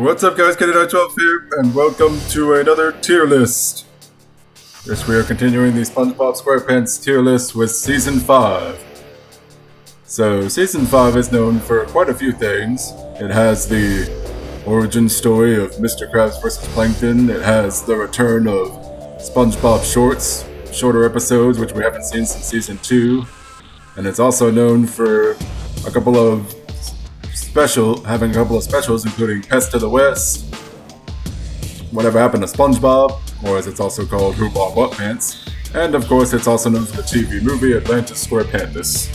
What's up, guys? Kenny912 here, and welcome to another tier list. Yes, we are continuing the Spongebob Squarepants tier list with Season 5. So, Season 5 is known for quite a few things. It has the origin story of Mr. Krabs vs. Plankton. It has the return of SpongeBob shorts, shorter episodes, which we haven't seen since Season 2. And it's also known for having a couple of specials, including Pest to the West, Whatever Happened to SpongeBob, or as it's also called, Who Bought What Pants, and of course it's also known for the TV movie Atlantis Squarepantis.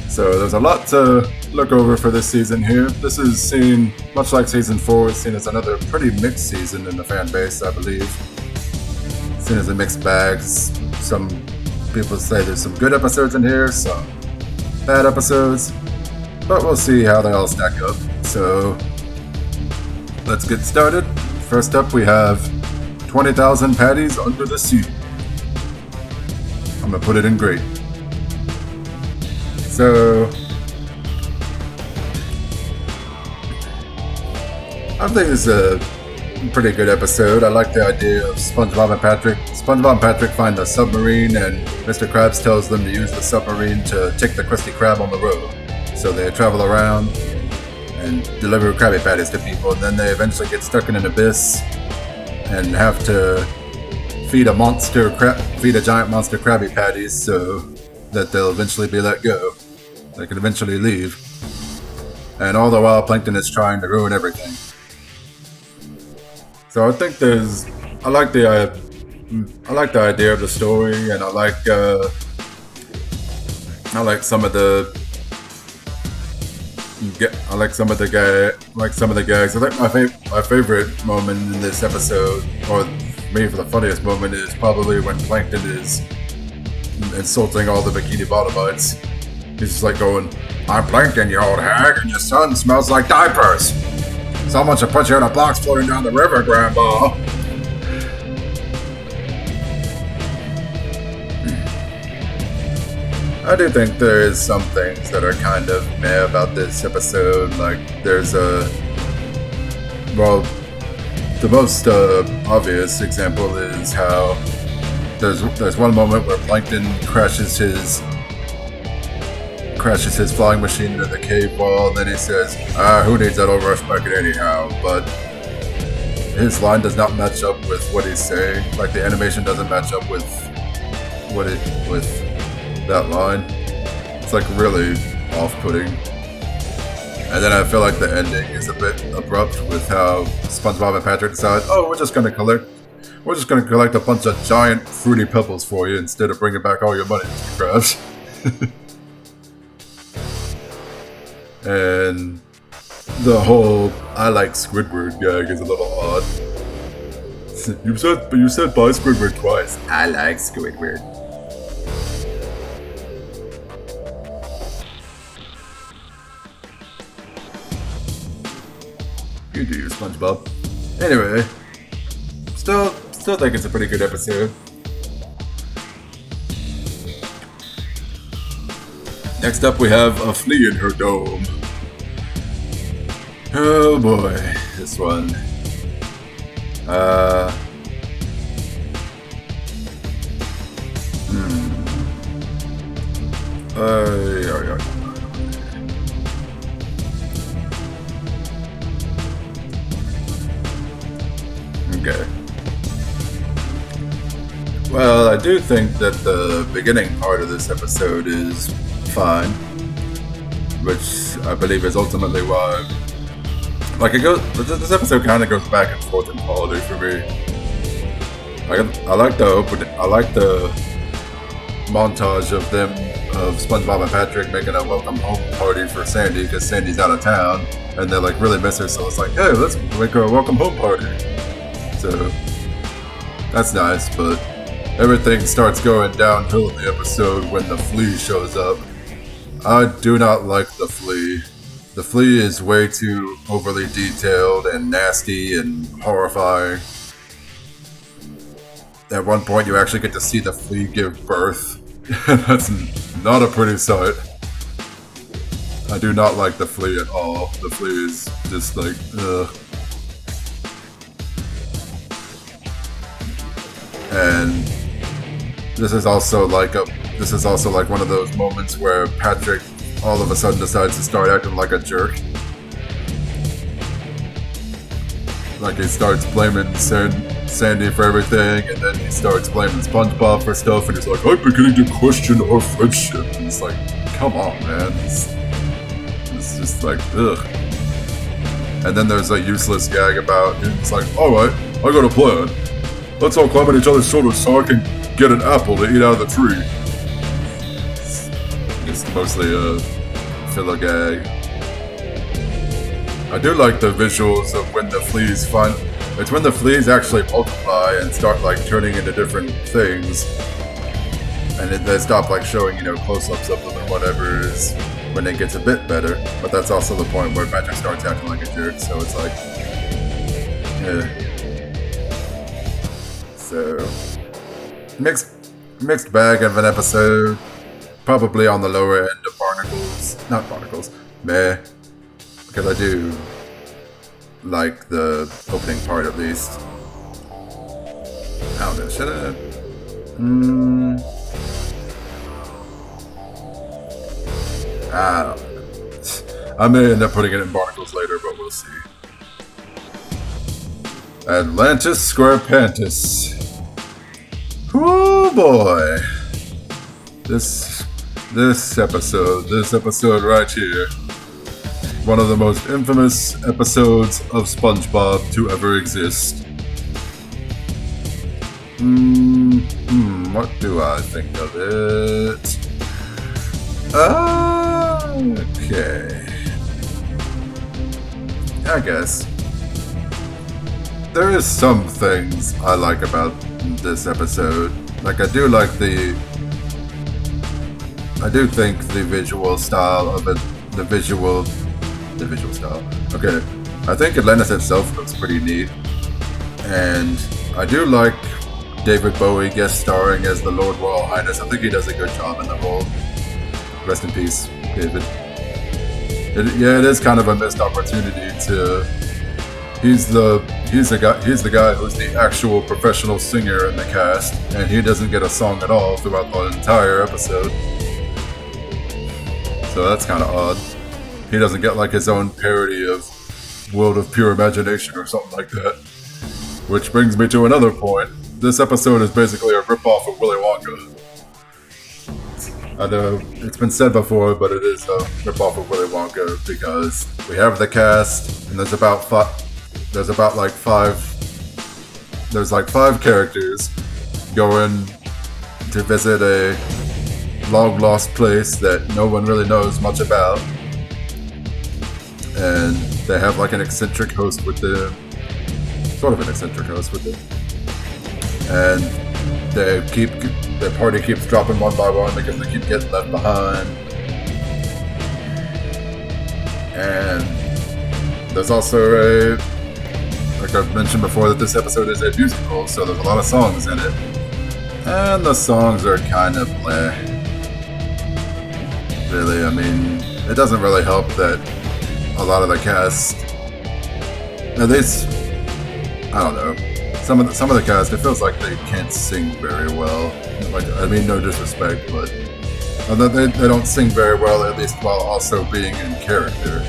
So there's a lot to look over for this season here. This is seen, much like Season 4, it's seen as another pretty mixed season in the fan base, I believe. Seen as a mixed bag. Some people say there's some good episodes in here, some bad episodes. But we'll see how they all stack up. So, let's get started. First up, we have 20,000 patties under the sea. I'm gonna put it in great. So, I think this is a pretty good episode. I like the idea of SpongeBob and Patrick. SpongeBob and Patrick find a submarine, and Mr. Krabs tells them to use the submarine to take the Krusty Krab on the road. So they travel around and deliver Krabby Patties to people, and then they eventually get stuck in an abyss and have to feed a giant monster Krabby Patties so that they'll eventually be let go. They can eventually leave. And all the while, Plankton is trying to ruin everything. So I think I like the idea of the story, and I like some of the gags. I think my favorite moment in this episode, or maybe for the funniest moment, is probably when Plankton is insulting all the Bikini Bottomites. He's just like going, "I'm Plankton, you old hag, and your son smells like diapers. Someone should put you in a box floating down the river, Grandpa." I do think there is some things that are kind of meh about this episode. Like, the most obvious example is how there's one moment where Plankton crashes his flying machine into the cave wall, and then he says, "Who needs that old rush bucket anyhow?" But his line does not match up with what he's saying. Like, the animation doesn't match up with that line. It's like really off-putting. And then I feel like the ending is a bit abrupt with how SpongeBob and Patrick decide, we're just gonna collect a bunch of giant fruity pebbles for you instead of bringing back all your money, Mr. Krabs. And the whole "I like Squidward" gag is a little odd. You said buy Squidward twice. I like Squidward. You do your SpongeBob. Anyway, still think it's a pretty good episode. Next up, we have a flea in her dome. Oh boy, this one. Okay. Well, I do think that the beginning part of this episode is fine, which I believe is ultimately why. This episode kind of goes back and forth in quality for me. I like the montage of SpongeBob and Patrick making a welcome home party for Sandy because Sandy's out of town, and they like really miss her. So it's like, hey, let's make a welcome home party. So that's nice, but everything starts going downhill in the episode when the flea shows up. I do not like the flea. The flea is way too overly detailed and nasty and horrifying. At one point, you actually get to see the flea give birth. That's not a pretty sight. I do not like the flea at all. The flea is just like, ugh. And this is also like one of those moments where Patrick all of a sudden decides to start acting like a jerk. Like he starts blaming Sandy for everything, and then he starts blaming SpongeBob for stuff, and he's like, I'm beginning to question our friendship. And it's like, come on, man. It's just like, ugh. And then there's a useless gag about, it's like, alright, I got a plan. Let's all climb on each other's shoulders so I can get an apple to eat out of the tree. It's mostly a filler gag. I do like the visuals of when the fleas it's when the fleas actually multiply and start like turning into different things. And they stop like showing, close-ups of them and whatever is when it gets a bit better. But that's also the point where Patrick starts acting like a jerk, so it's like, yeah. So, mixed bag of an episode. Probably on the lower end of Barnacles. Not Barnacles. Meh. Because I do like the opening part at least. I don't know, should I? I don't know. I may end up putting it in Barnacles later, but we'll see. Atlantis Squarepantis. Oh boy. This episode right here. One of the most infamous episodes of SpongeBob to ever exist. What do I think of it? Okay. I guess. There is some things I like about this episode. Like, I do think the visual style of it, the visual style. Okay, I think Atlantis itself looks pretty neat, and I do like David Bowie guest starring as the Lord Royal Highness. I think he does a good job in the role. Rest in peace, David. It is kind of a missed opportunity to. He's the guy who's the actual professional singer in the cast, and he doesn't get a song at all throughout the entire episode. So that's kind of odd. He doesn't get like his own parody of World of Pure Imagination or something like that. Which brings me to another point. This episode is basically a ripoff of Willy Wonka. I know it's been said before, but it is a ripoff of Willy Wonka because we have the cast, and there's like five characters going to visit a long-lost place that no one really knows much about. And they have like an eccentric host with them. Sort of an eccentric host with them. And their party keeps dropping one by one because they keep getting left behind. And there's also like I've mentioned before, that this episode is a musical, so there's a lot of songs in it. And the songs are kind of bleh. Really, I mean, it doesn't really help that a lot of the cast, at least, I don't know, some of the cast, it feels like they can't sing very well. Like, I mean, no disrespect, but they don't sing very well, at least while also being in character.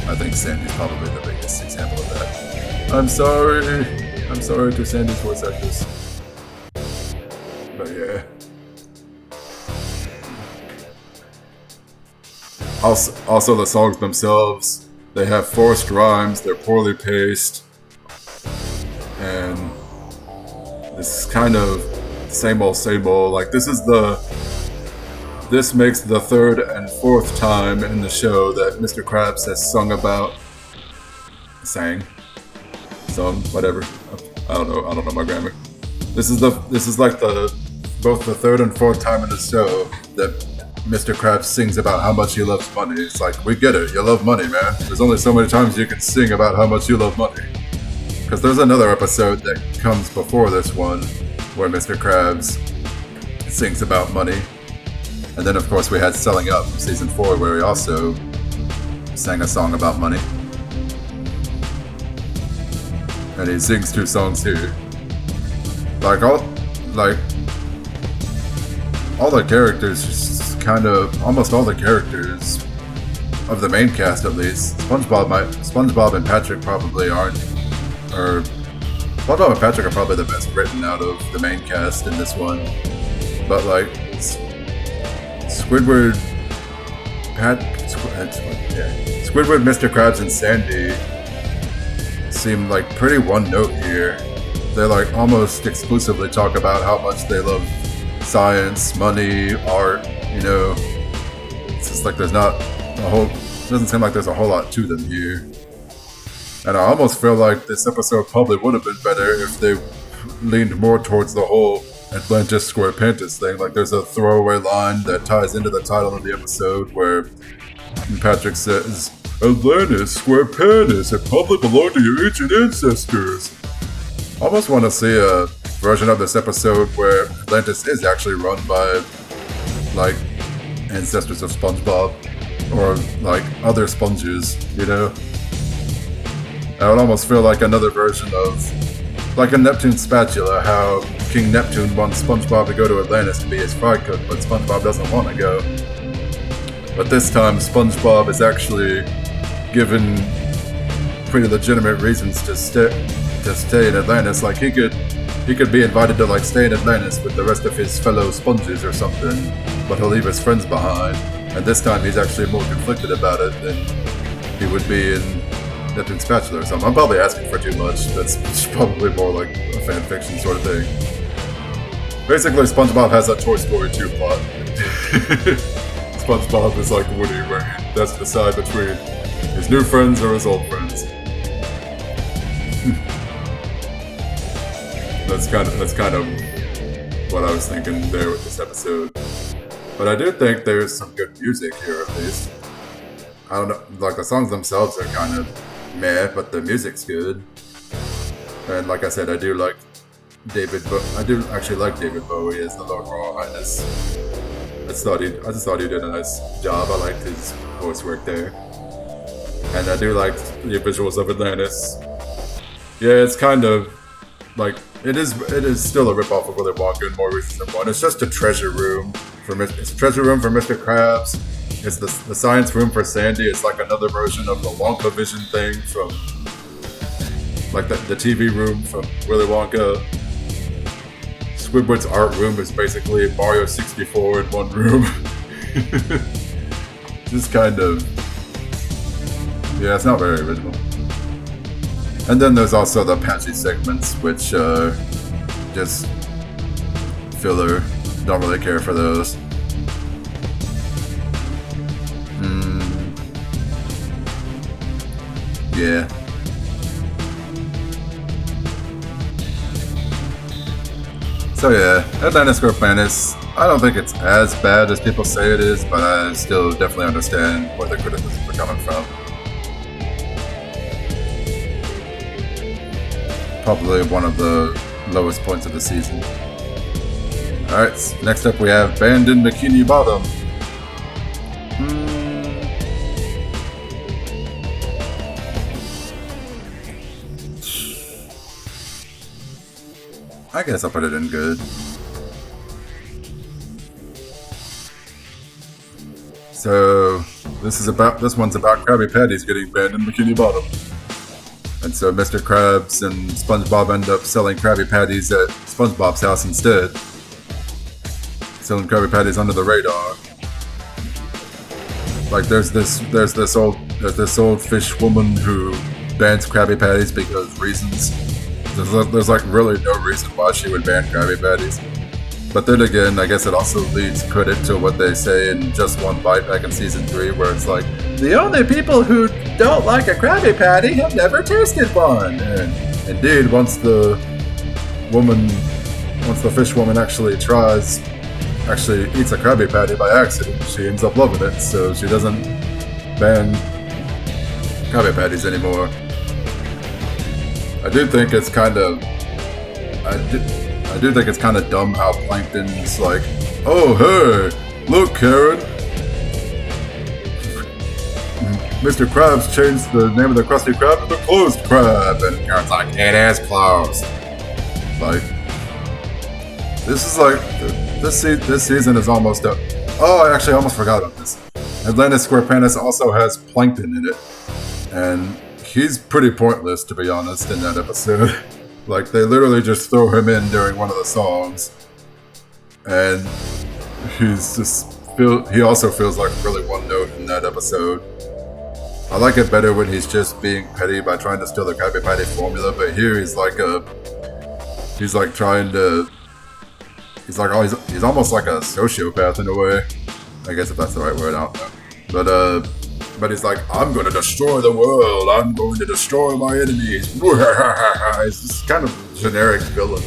I think Sandy's probably the biggest example of that. I'm sorry to Sandy's voice actress. But yeah. Also, the songs themselves, they have forced rhymes, they're poorly paced, and this is kind of same old. Like, this makes the third and fourth time in the show that Mr. Krabs has sung, whatever. I don't know my grammar. This is like both the third and fourth time in the show that Mr. Krabs sings about how much he loves money. It's like, we get it, you love money, man. There's only so many times you can sing about how much you love money. Because there's another episode that comes before this one where Mr. Krabs sings about money. And then, of course, we had Selling Up from Season 4, where he also sang a song about money. and he sings 2 songs too. All the characters, just almost all the characters of the main cast at least. SpongeBob and Patrick probably aren't, or SpongeBob and Patrick are probably the best written out of the main cast in this one. But like Squidward, Mr. Krabs, and Sandy seem like pretty one note here. They like almost exclusively talk about how much they love science, money, art, you know. It's just like there's not a whole, it doesn't seem like there's a whole lot to them here. And I almost feel like this episode probably would have been better if they leaned more towards the whole Atlantis Squarepantis thing. Like there's a throwaway line that ties into the title of the episode where Patrick says, "Atlantis Squarepantis, it probably belonged to your ancient ancestors." I almost want to see a version of this episode where Atlantis is actually run by like ancestors of SpongeBob or like other sponges, you know? I would almost feel like another version of like a Neptune spatula, how King Neptune wants SpongeBob to go to Atlantis to be his fry cook, but SpongeBob doesn't want to go. But this time SpongeBob is actually given pretty legitimate reasons to stay in Atlantis. Like he could be invited to like stay in Atlantis with the rest of his fellow sponges or something, but he'll leave his friends behind. And this time he's actually more conflicted about it than he would be in Neptune's Spatula or something. I'm probably asking for too much. That's probably more like a fan fiction sort of thing. Basically, SpongeBob has a Toy Story 2 plot. SpongeBob is like Woody, where he has to decide between his new friends or his old friends. That's kind of what I was thinking there with this episode. But I do think there's some good music here at least. I don't know, like the songs themselves are kind of meh, but the music's good. And like I said, I do actually like David Bowie as the Lord Royal Highness. I just thought he did a nice job. I liked his voice work there. And I do like the visuals of Atlantis. Yeah, it's kind of like it is still a ripoff of Willy Wonka in more recent than one. It's just a treasure room for Mr. Krabs. It's the science room for Sandy. It's like another version of the Wonka Vision thing from like the TV room from Willy Wonka. Squidward's art room is basically Mario 64 in one room. Just kind of, yeah, it's not very original. And then there's also the patchy segments, which just filler. Don't really care for those. Yeah. So yeah, Atlantis Squarepantis, I don't think it's as bad as people say it is, but I still definitely understand where the criticisms are coming from. Probably one of the lowest points of the season. Alright, next up we have Band in Bikini Bottom. I guess I'll put it in good. So this one's about Krabby Patties getting banned in Bikini Bottom. And so Mr. Krabs and SpongeBob end up selling Krabby Patties at SpongeBob's house instead. Selling Krabby Patties under the radar. Like there's this old fish woman who bans Krabby Patties because reasons. There's like really no reason why she would ban Krabby Patties. But then again, I guess it also leads credit to what they say in Just One Bite back in season 3, where it's like, the only people who don't like a Krabby Patty have never tasted one. And indeed, once the fish woman actually eats a Krabby Patty by accident, she ends up loving it, so she doesn't ban Krabby Patties anymore. I do think it's kind of dumb how Plankton's like, oh hey, look Karen, Mr. Krabs changed the name of the Krusty Krab to the Closed Krab, and Karen's like, it is closed. Like, this season is almost up. Oh, I actually almost forgot about this. Atlantis Squarepantis also has Plankton in it, and he's pretty pointless, to be honest, in that episode. Like, they literally just throw him in during one of the songs, and he also feels like really one note in that episode. I like it better when he's just being petty by trying to steal the Krabby Patty formula, but here he's like almost like a sociopath in a way. I guess if that's the right word, I don't know. But he's like, I'm going to destroy the world. I'm going to destroy my enemies. He's just kind of generic villain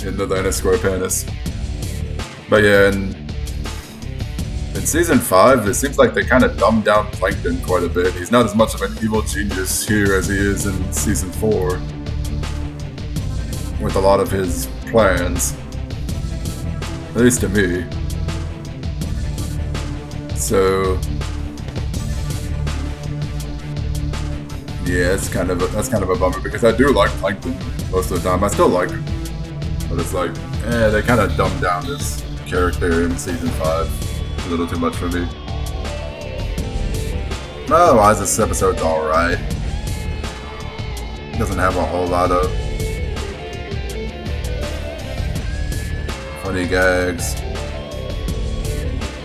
in the Atlantis Squarepantis. But yeah, in season 5, it seems like they kind of dumbed down Plankton quite a bit. He's not as much of an evil genius here as he is in season 4, with a lot of his plans, at least to me. So yeah, that's kind of a bummer, because I do like Plankton most of the time. I still like him, but it's like, they kind of dumbed down this character in season 5 a little too much for me. Otherwise, this episode's alright. It doesn't have a whole lot of funny gags.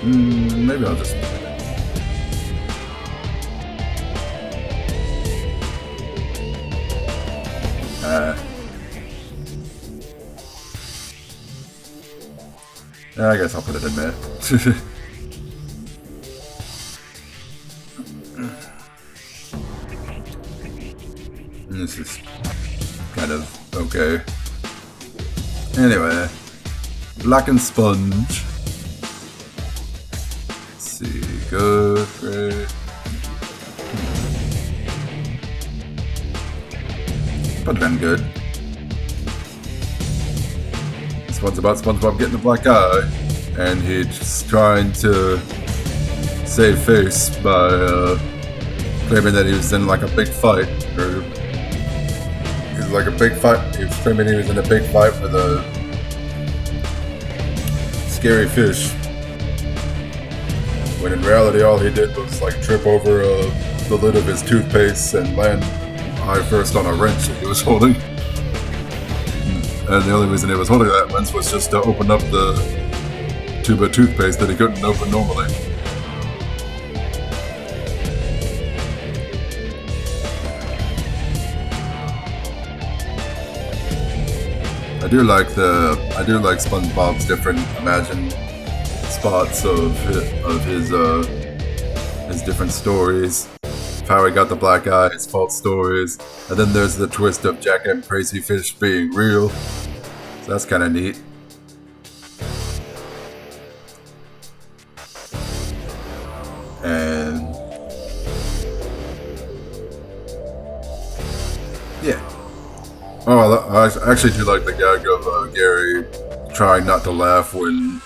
Maybe I'll just... I guess I'll put it in there. This is kind of okay. Anyway, Blackened Sponge. Let's see, good, great. But then good. This one's about SpongeBob getting a black eye, and he's trying to save face by claiming that he was in like a big fight, or he's like a big fight. He was claiming he was in a big fight with a scary fish, when in reality all he did was like trip over the lid of his toothpaste and land eye first on a wrench that he was holding. And the only reason he was holding that wrench was just to open up the tube of toothpaste that he couldn't open normally. I do like SpongeBob's different imagined spots of his different stories. How he got the black eye, his false stories, and then there's the twist of Jack and Crazy Fish being real. So that's kind of neat. And yeah. Oh, I actually do like the gag of Gary trying not to laugh when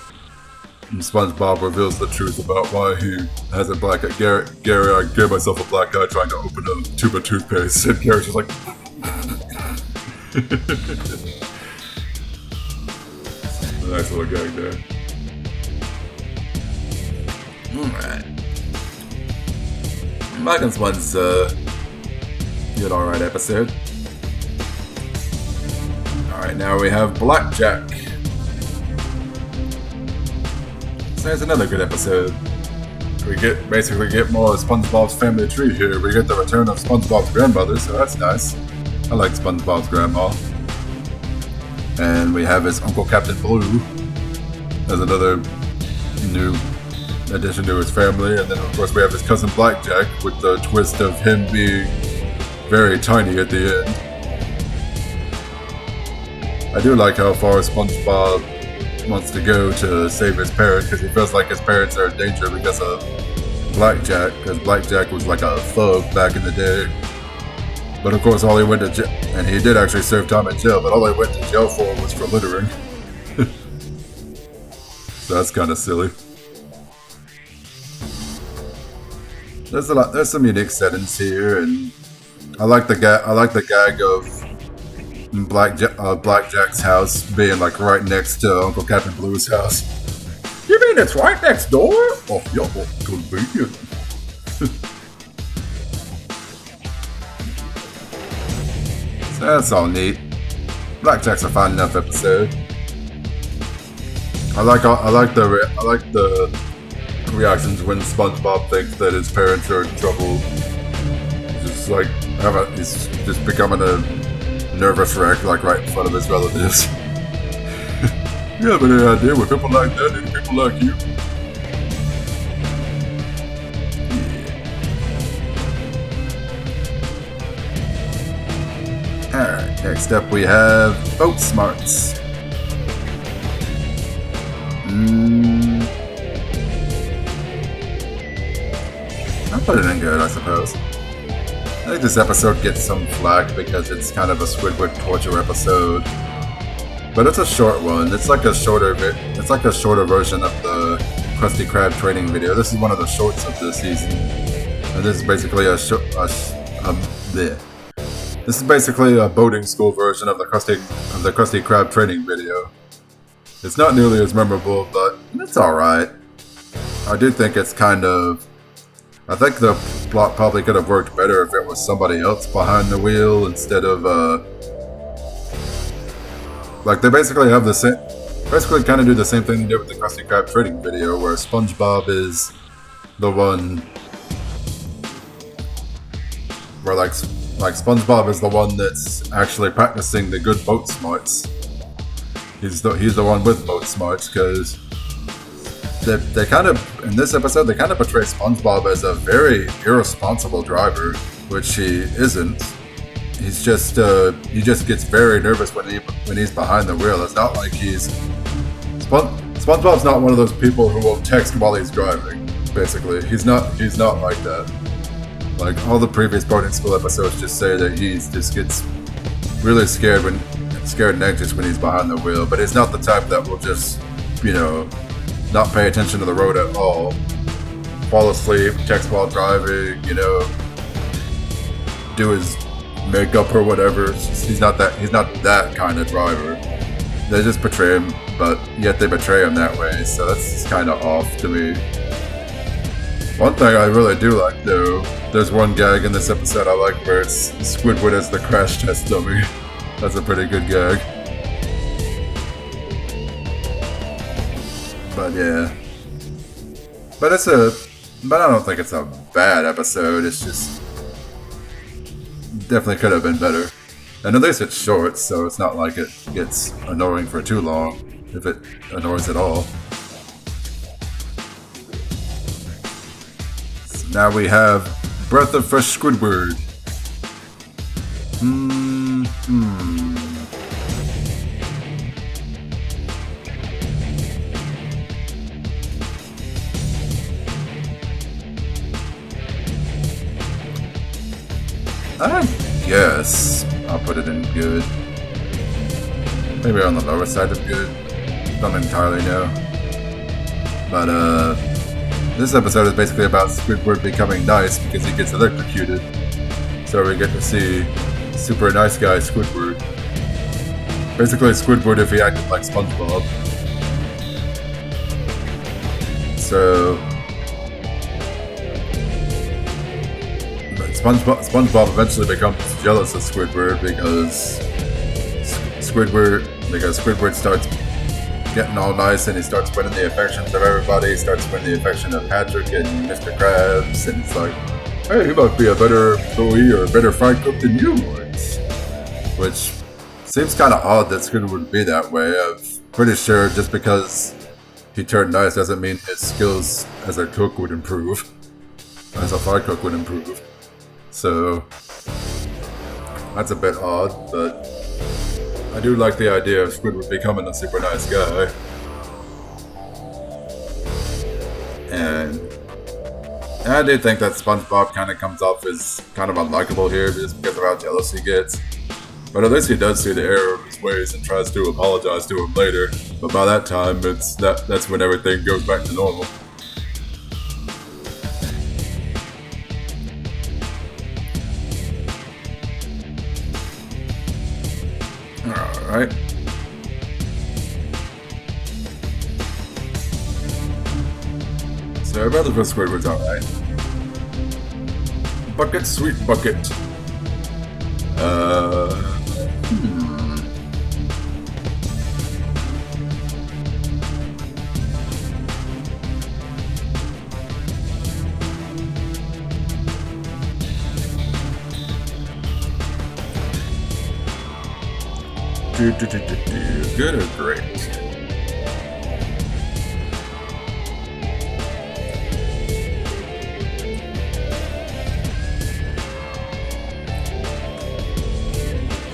SpongeBob reveals the truth about why he has a black eye. Gary, I gave myself a black eye trying to open a tube of toothpaste, and Gary's just like... Nice little gag there. Alright. Black one's an alright episode. Alright, now we have Blackjack. So there's another good episode. We basically get more of SpongeBob's family tree here. We get the return of SpongeBob's grandmother, so that's nice. I like SpongeBob's grandma. And we have his Uncle Captain Blue as another new addition to his family. And then of course we have his cousin Blackjack with the twist of him being very tiny at the end. I do like how far SpongeBob wants to go to save his parents, because he feels like his parents are in danger because of Blackjack, because Blackjack was like a thug back in the day. But of course all he went to jail, and he did actually serve time in jail, but all he went to jail for was for littering. So that's kind of silly. There's some unique settings here, and I like the gag of Blackjack's house being like right next to Uncle Captain Blue's house. You mean it's right next door? Oh, yeah, convenient. So that's all neat. Blackjack's a fun enough episode. I like the reactions when SpongeBob thinks that his parents are in trouble. He's just becoming a nervous wreck, like right in front of his relatives. You have any idea what people like that do to people like you? Yeah. Alright, next up we have Boat Smarts. I'll put it in good, I suppose. I think this episode gets some flack because it's kind of a Squidward torture episode. But it's a short one. It's like a shorter version of the Krusty Krab training video. This is one of the shorts of this season. And this is basically this is basically a boating school version of the Krusty Krab training video. It's not nearly as memorable, but it's alright. I do think it's kind of... I think the plot probably could have worked better if it was somebody else behind the wheel instead of, like, they basically have the same... Basically kind of do the same thing they did with the Krusty Krab training video, where SpongeBob is the one... Where, like SpongeBob is the one that's actually practicing the good boat smarts. He's the one with boat smarts, because... They kind of, in this episode, they kind of portray SpongeBob as a very irresponsible driver, which he isn't. He just gets very nervous when he's behind the wheel. It's not like SpongeBob's not one of those people who will text while he's driving. Basically, he's not like that. Like all the previous boating school episodes just say that he just gets really scared and anxious when he's behind the wheel. But he's not the type that will just, not pay attention to the road at all, fall asleep, text while driving, do his makeup or whatever. He's not that kind of driver. They just portray him, but yet they betray him that way, so that's kind of off to me. One thing I really do like, though, there's one gag in this episode I like where it's Squidward as the crash test dummy. That's a pretty good gag. But yeah, but I don't think it's a bad episode. It's just definitely could have been better, and at least it's short, so it's not like it gets annoying for too long, if it annoys at all. So now we have Breath of Fresh Squidward. I guess I'll put it in good. Maybe on the lower side of good. Don't entirely know. But this episode is basically about Squidward becoming nice because he gets electrocuted. So we get to see super nice guy Squidward. Basically Squidward if he acted like SpongeBob. So SpongeBob eventually becomes jealous of Squidward because Squidward starts getting all nice and he starts winning the affections of everybody. He starts winning the affection of Patrick and Mr. Krabs, and it's like, hey, he might be a better employee or a better fry cook than you was. Which seems kind of odd that Squidward would be that way. I'm pretty sure just because he turned nice doesn't mean his skills as a cook would improve. As a fry cook would improve. So, that's a bit odd, but I do like the idea of Squidward becoming a super nice guy. And I do think that SpongeBob kind of comes off as kind of unlikable here just because of how jealous he gets. But at least he does see the error of his ways and tries to apologize to him later. But by that time, that's when everything goes back to normal. right? So about the first Squidward's alright. Bucket, sweet bucket. Good or great?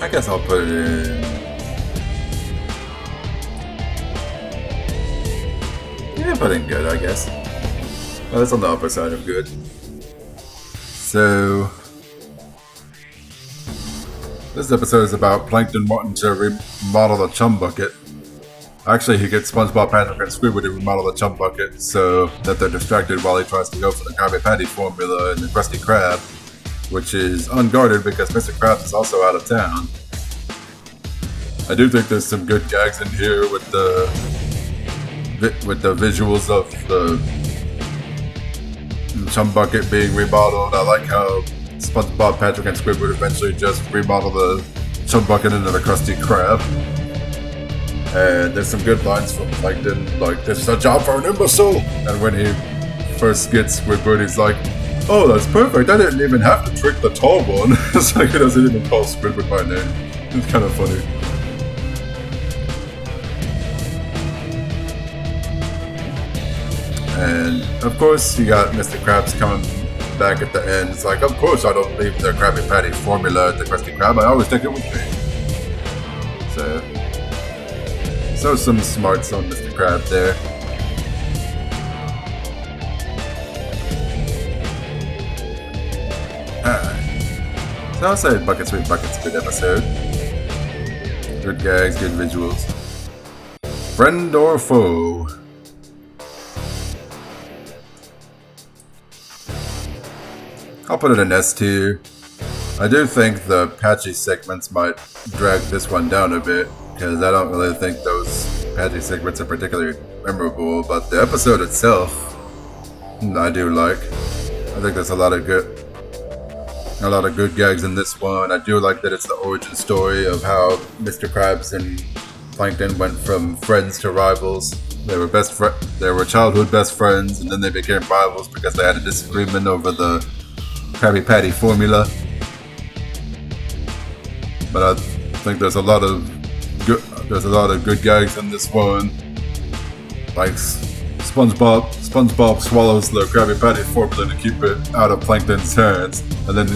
I guess I'll put it in. Yeah, put in good, I guess. Well, that's on the upper side of good. So this episode is about Plankton wanting to remodel the chum bucket. Actually, he gets SpongeBob, Patrick, and Squidward to remodel the chum bucket so that they're distracted while he tries to go for the Krabby Patty formula and the Krusty Krab, which is unguarded because Mr. Krabs is also out of town. I do think there's some good gags in here with the visuals of the chum bucket being remodeled. I like how SpongeBob, Patrick, and Squidward eventually just remodel the chum bucket into the Krusty Krab. And there's some good lines from Plankton, like, "This is a job for an imbecile!" And when he first gets Squidward, he's like, "Oh, that's perfect, I didn't even have to trick the tall one." It's like he doesn't even call Squidward by name. It's kind of funny. And of course, you got Mr. Krabs coming back at the end. It's like, "Of course I don't leave the Krabby Patty formula at the Krusty Krab, I always take it with me." So some smarts on Mr. Krab there. Alright. So I'll say Bucket Sweet Bucket's a good episode. Good gags, good visuals. Friend or foe? I'll put it in S tier. I do think the patchy segments might drag this one down a bit, because I don't really think those patchy segments are particularly memorable, but the episode itself, I do like. I think there's a lot of good gags in this one. I do like that it's the origin story of how Mr. Krabs and Plankton went from friends to rivals. They were childhood best friends, and then they became rivals because they had a disagreement over the Krabby Patty formula. But I think there's a lot of good gags in this one. Like SpongeBob swallows the Krabby Patty formula to keep it out of Plankton's hands, and then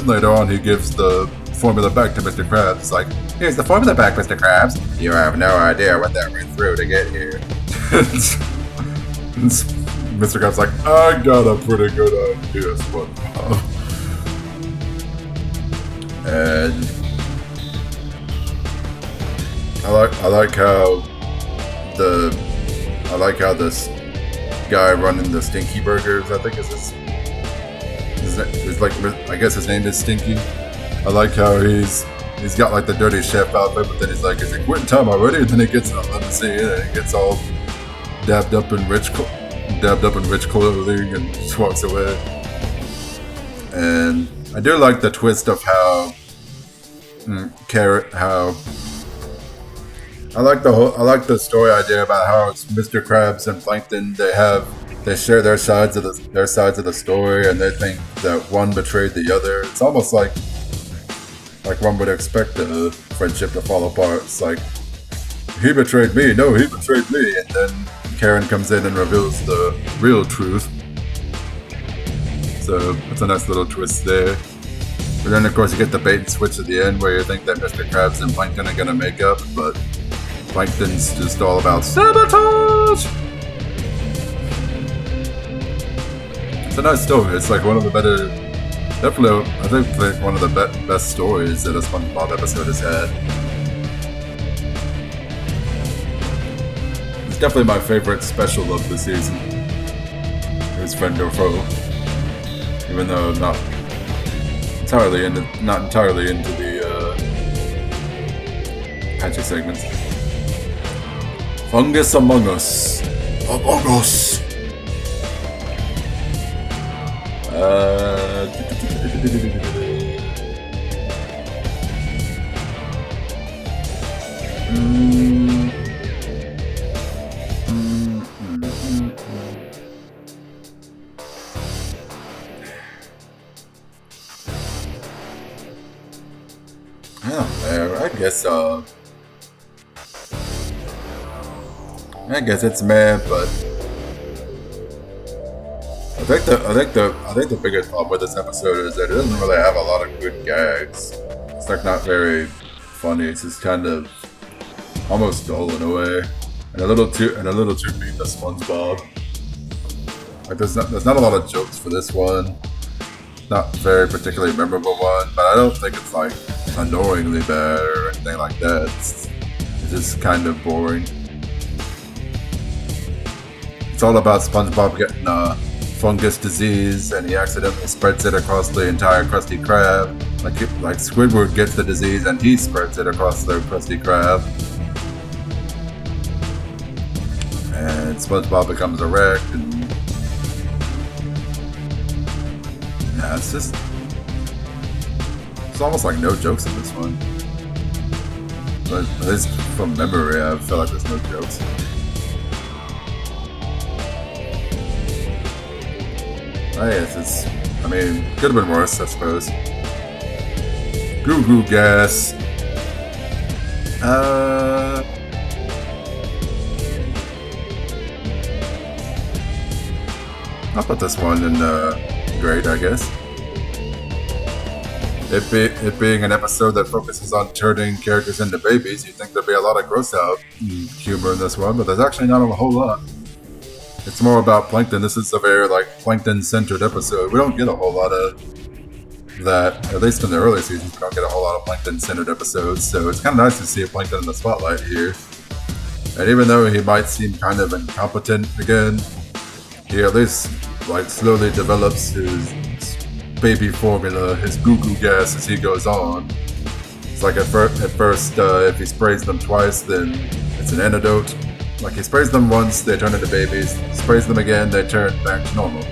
later on he gives the formula back to Mr. Krabs. It's like, "Here's the formula back, Mr. Krabs. You have no idea what that went through to get here." Mr. Krabs like, "I got a pretty good idea, SpongeBob." And I like how this guy running the Stinky Burgers, I think is I guess his name is Stinky. I like how he's got like the dirty chef outfit, but then he's like, "Is it quitting time already?" And then he gets in a limousine and he gets all dabbed up in rich clothing and just walks away. And I do like the twist of how I like the story idea about how it's Mr. Krabs and Plankton. They share their sides of the story, and they think that one betrayed the other. It's almost like one would expect a friendship to fall apart. It's like, "He betrayed me. No, he betrayed me." And then Karen comes in and reveals the real truth. So it's a nice little twist there. But then, of course, you get the bait and switch at the end where you think that Mr. Krabs and Plankton are going to make up, but Plankton's just all about sabotage! It's a nice story. It's like one of the better... Definitely, I think one of the best stories that a SpongeBob episode has had. It's definitely my favorite special of the season. It's Friend or Foe. Even though I'm not entirely into pantry segments. Fungus Among Us. Among Us. I guess it's meh, but I think the biggest problem with this episode is that it doesn't really have a lot of good gags. It's like not very funny. It's just kind of almost dull in a way, and a little too mean to SpongeBob. Like there's not a lot of jokes for this one. Not very particularly memorable one, but I don't think it's like annoyingly bad or anything like that. It's just kind of boring. It's all about SpongeBob getting fungus disease, and he accidentally spreads it across the entire Krusty Krab. Like Squidward gets the disease, and he spreads it across the Krusty Krab. And SpongeBob becomes a wreck, and yeah, it's almost like no jokes in this one. But at least from memory, I feel like there's no jokes. Oh yes, could have been worse, I suppose. Goo Goo Gas. I'll put this one in grade, I guess. It being an episode that focuses on turning characters into babies, you'd think there'd be a lot of gross out humor in this one, but there's actually not a whole lot. It's more about Plankton. This is a very Plankton-centered episode. We don't get a whole lot of that, at least in the early seasons. We don't get a whole lot of Plankton-centered episodes, so it's kind of nice to see a Plankton in the spotlight here. And even though he might seem kind of incompetent again, he at least slowly develops his baby formula, his Goo Goo Gas, as he goes on. It's like at first, if he sprays them twice, then it's an antidote. Like he sprays them once, they turn into babies. Sprays them again, they turn back to normal.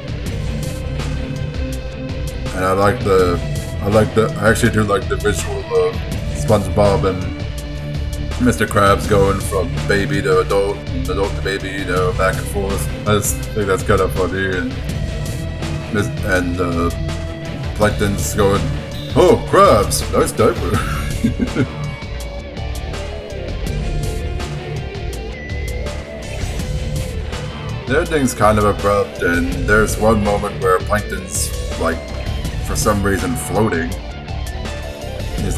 And I actually do like the visual of SpongeBob and Mr. Krabs going from baby to adult, and adult to baby, back and forth. I just think that's kind of funny, and Plankton's going, "Oh, Krabs, nice diaper." The ending's kind of abrupt, and there's one moment where Plankton's for some reason floating. He's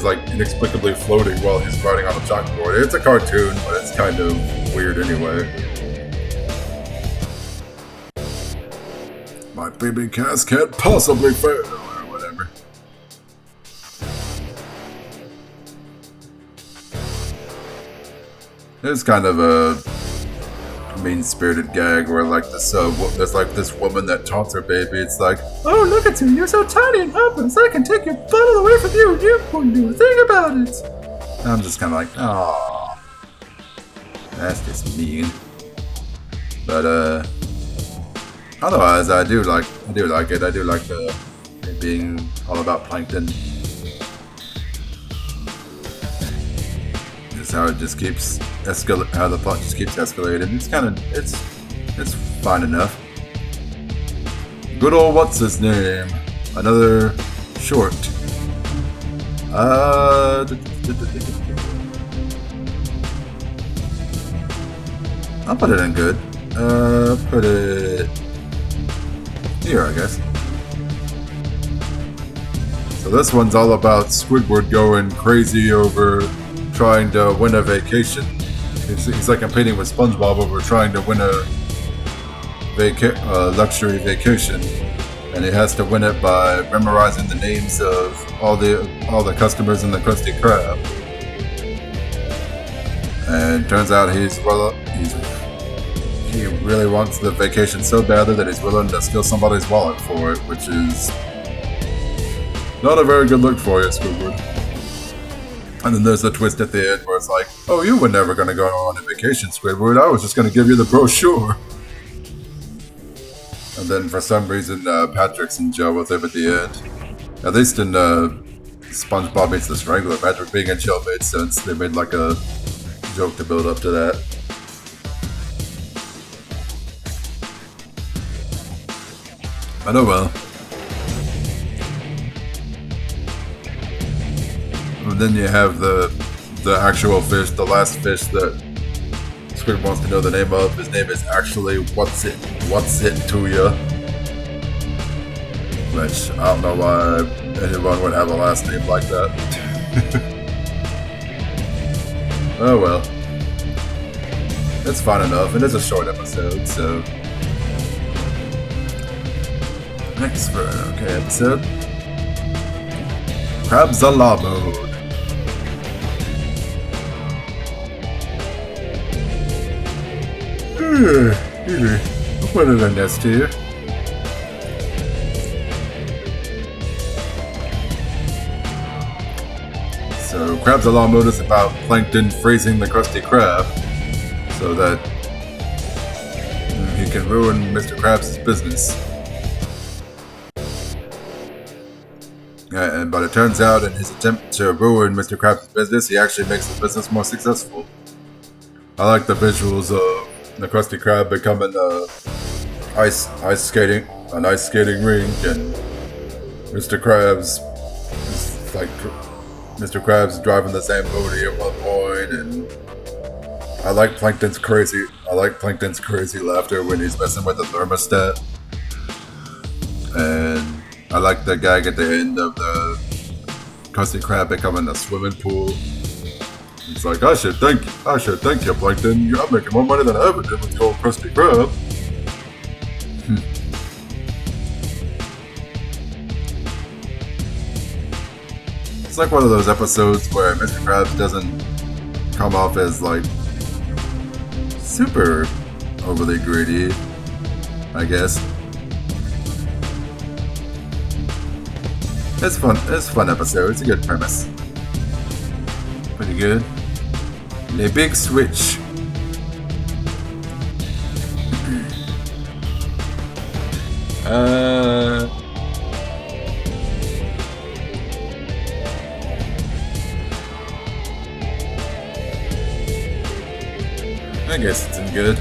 inexplicably floating while he's riding on a chalkboard. It's a cartoon, but it's kind of weird anyway. My baby cast can't possibly fail, or whatever. It's kind of a mean-spirited gag where there's this woman that taunts her baby. It's like, "Oh, look at you, you're so tiny and helpless. I can take your bottle away from you and you won't do a thing about it." And I'm just kind of like, "Aww, that's just mean." But otherwise, I do like it. I do like it being all about Plankton. How it just keeps how the plot just keeps escalating. It's fine enough. Good old what's his name? Another short. I'll put it in good. Put it here, I guess. So this one's all about Squidward going crazy over trying to win a vacation. He's competing with SpongeBob over trying to win a luxury vacation, and he has to win it by memorizing the names of all the customers in the Krusty Krab. And it turns out he really wants the vacation so badly that he's willing to steal somebody's wallet for it, which is not a very good look for you, Squidward. And then there's the twist at the end where it's like, oh, you were never going to go on a vacation, Squidward. I was just going to give you the brochure. And then for some reason, Patrick's in jail with him at the end. At least in SpongeBob Meets the Strangler, Patrick being in jail made sense. They made like a joke to build up to that. But oh well. And then you have the actual fish, the last fish that Squid wants to know the name of. His name is actually What's It to Ya? Which I don't know why anyone would have a last name like that. Oh well. It's fun enough. It is a short episode, so. Next for an okay episode. Crabs a la mode. I'll put it in S tier. So, Crabs a la mode is about Plankton freezing the Krusty Krab so that he can ruin Mr. Krabs' business. But it turns out in his attempt to ruin Mr. Krabs' business, he actually makes the business more successful. I like the visuals of the Krusty Krab becoming an ice skating rink, and Mr. Krabs driving the Zamboni at one point, and I like Plankton's crazy laughter when he's messing with the thermostat, and I like the gag at the end of the Krusty Krab becoming a swimming pool. It's like, I should thank you, Plankton. You're making more money than I ever did with the old Krusty Krab. It's like one of those episodes where Mr. Krabs doesn't come off as like super overly greedy, I guess. It's fun. It's a fun episode. It's a good premise. Pretty good. The big switch. I guess it's in good.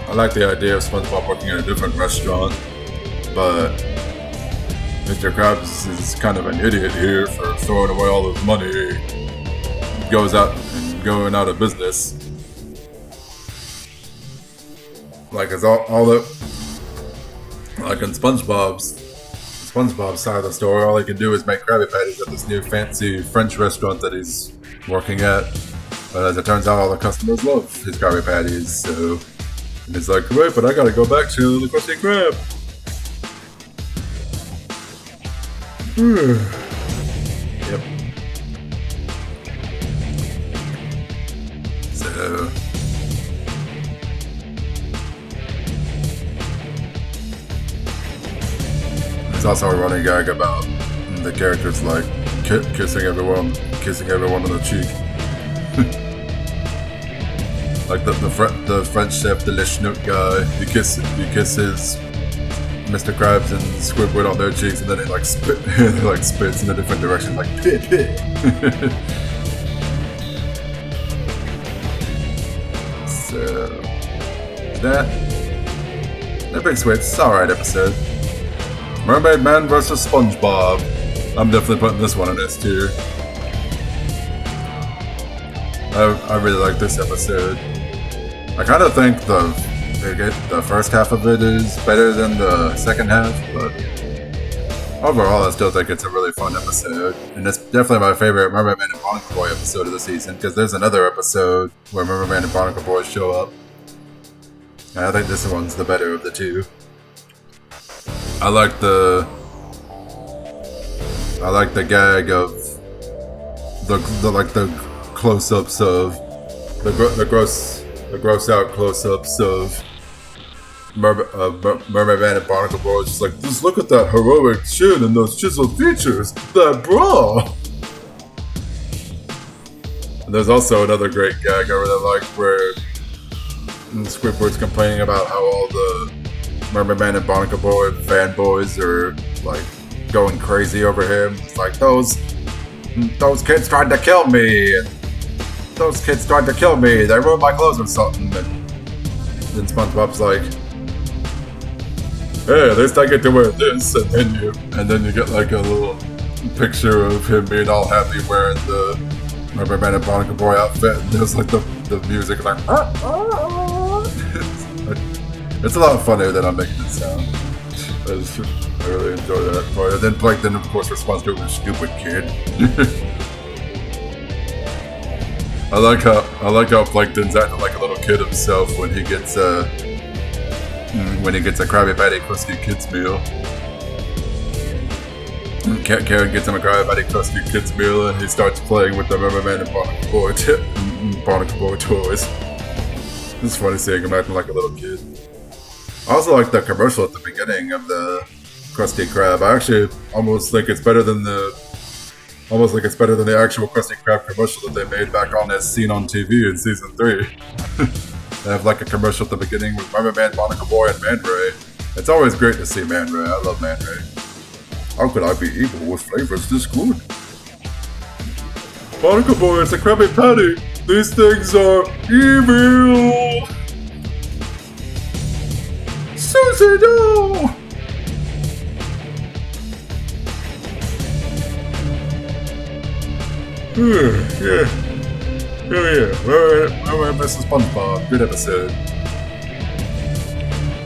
I like the idea of SpongeBob working in a different restaurant, but Mr. Krabs is kind of an idiot here for throwing away all his money. Goes out and going out of business. Like it's all the like in SpongeBob's side of the story, all he can do is make Krabby Patties at this new fancy French restaurant that he's working at. But as it turns out, all the customers love his Krabby Patties, so and he's like, wait, but I gotta go back to the Krusty Krab. Yep. So there's also a running gag about the characters like kissing everyone on the cheek. Like the French chef, the Le Schnook guy, he kisses Mr. Krabs and Squidward on their cheeks, and then it spits in a different direction, like pit pit. So that brings me. It's alright episode. Mermaid Man vs. SpongeBob. I'm definitely putting this one in S tier. I really like this episode. I kind of think the first half of it is better than the second half, but overall I still think it's a really fun episode. And it's definitely my favorite Mermaid Man and Barnacle Boy episode of the season, because there's another episode where Mermaid Man and Barnacle Boy show up. And I think this one's the better of the two. I like the gag of the close-ups of the gross out close-ups of Mermaid Man and Barnacle Boy. Just like, just look at that heroic chin and those chiseled features, that bra. There's also another great gag I really like where Squidward's complaining about how all the Mermaid Man and Barnacle Boy fanboys are like going crazy over him. It's like those kids tried to kill me. Those kids tried to kill me. They ruined my clothes or something. And then SpongeBob's like, hey, at least I get to wear this. And then you get like a little picture of him being all happy wearing the Mermaid Man and Barnacle Boy outfit. And there's like the music like, it's a lot funnier than I'm making it sound. I really enjoy that part. And then Plankton, of course, responds to it with "stupid kid." I like how Plankton's acting like a little kid himself when he gets a Krabby Patty Krusty Kids meal. Karen gets him a Krabby Patty Krusty Kids meal, and he starts playing with the Mermaid Man and Barnacle Boy toys. It's funny seeing him acting like a little kid. I also like the commercial at the beginning of the Krusty Krab. I actually almost think it's better than the actual Krusty Krab commercial that they made back on as Seen on TV in season 3. They have like a commercial at the beginning with Mermaid Man, Barnacle Boy, and Man Ray. It's always great to see Man Ray. I love Man Ray. How could I be evil with flavors this good? Barnacle Boy, it's a Krabby Patty. These things are evil. Susie, no! Yeah. Where Mrs. SpongeBob? Good episode.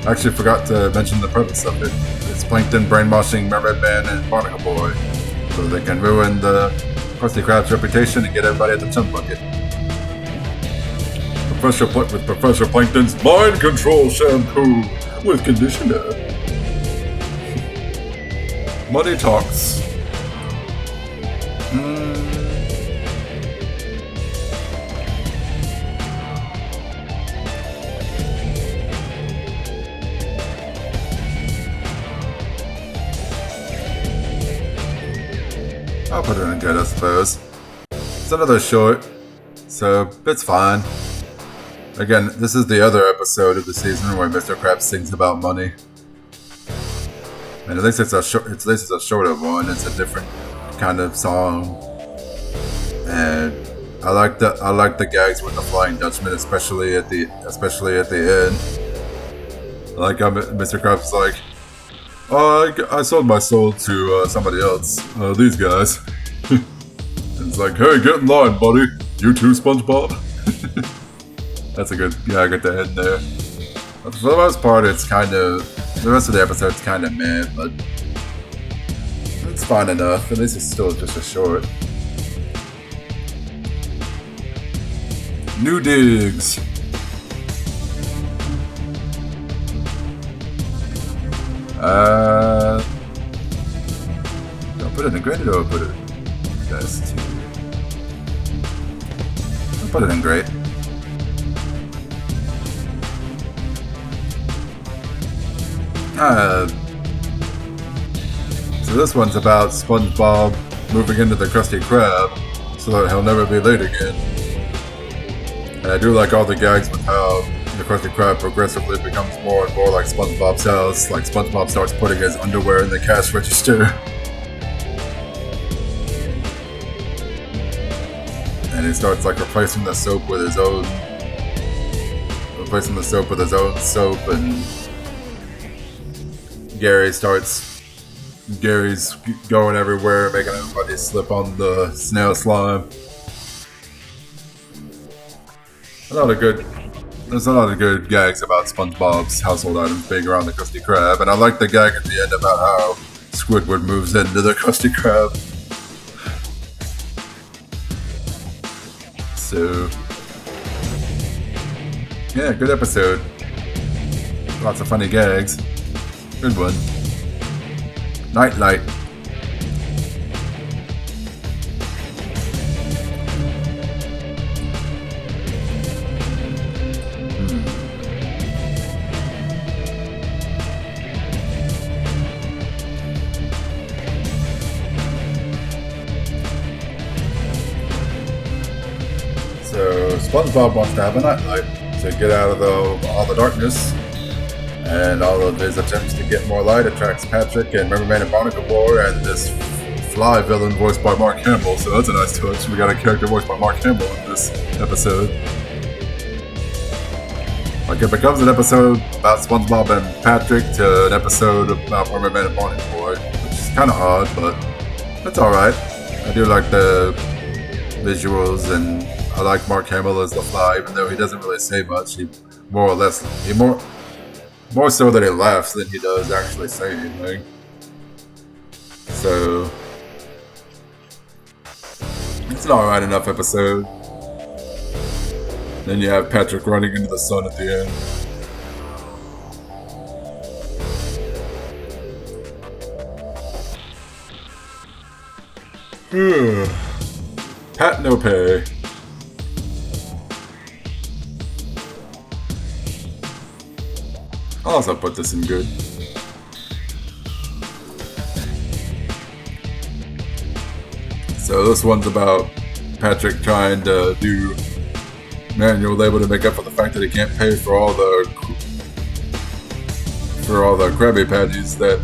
I actually forgot to mention the purpose of it. It's Plankton brainwashing Mermaid Man and Barnacle Boy so they can ruin the Krusty Krab's reputation and get everybody at the chum bucket. With Professor Plankton's mind control shampoo with conditioner. Money talks. I'll put it in good, I suppose. It's another short, so it's fine. Again, this is the other episode of the season where Mr. Krabs sings about money. And at least it's a shorter one. It's a different kind of song. And I like the gags with the Flying Dutchman, especially at the end. I like how Mr. Krabs is like, oh, I sold my soul to somebody else. These guys. And it's like, hey, get in line, buddy. You too, SpongeBob. That's a good gag at the end there. But for the most part, it's kind of... The rest of the episode's kind of meh, but... It's fine enough. At least it's still just a short. New digs. Do I put it in graded or put it in best? I'll put it in great. So this one's about SpongeBob moving into the Krusty Krab so that he'll never be late again. And I do like all the gags with how the Krusty Krab progressively becomes more and more like SpongeBob's house. Like SpongeBob starts putting his underwear in the cash register. And he starts like replacing the soap with his own soap, and Gary's going everywhere, making everybody slip on the snail slime. There's a lot of good gags about SpongeBob's household items being around the Krusty Krab, and I like the gag at the end about how Squidward moves into the Krusty Krab. So, yeah, good episode. Lots of funny gags. Good one. Night light. SpongeBob wants to have a nightlight to get out of all the darkness, and all of his attempts to get more light attracts Patrick and Merman and Barnacle Boy and this fly villain voiced by Mark Hamill. So that's a nice touch. We got a character voiced by Mark Hamill in this episode. Like, it becomes an episode about SpongeBob and Patrick to an episode about Merman and Barnacle Boy, which is kind of odd, but it's alright. I do like the visuals, and I like Mark Hamill as the Fly, even though he doesn't really say much. He more so that he laughs than he does actually say anything. So it's an alright enough episode. Then you have Patrick running into the sun at the end. Pat no pay. I'll also put this in good. So this one's about Patrick trying to do manual labor to make up for the fact that he can't pay for all the Krabby Patties that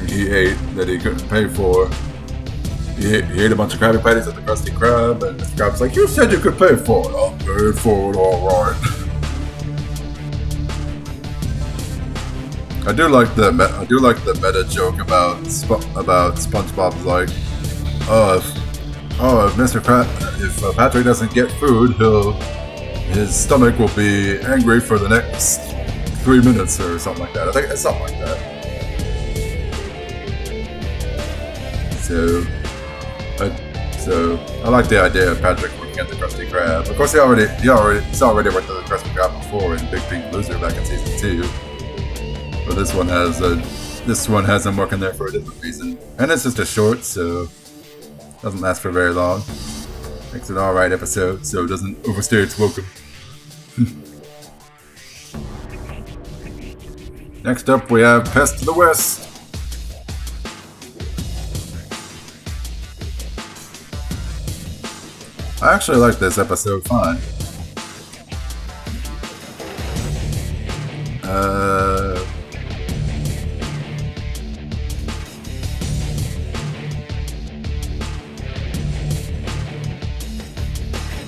he ate that he couldn't pay for. He ate a bunch of Krabby Patties at the Krusty Krab, and Mr. Krab's like, "You said you could pay for it. I'll pay for it, all right." I do like the meta joke about SpongeBob's like, if Patrick doesn't get food, his stomach will be angry for the next 3 minutes or something like that. I think it's something like that. So I like the idea of Patrick working at the Krusty Krab. Of course, he's already worked at the Krusty Krab before in Big Pink Loser back in season 2. But this one has him working there for a different reason, and it's just a short, so it doesn't last for very long. Makes an alright episode, so it doesn't overstay its welcome. Next up, we have Pest to the West. I actually like this episode fine.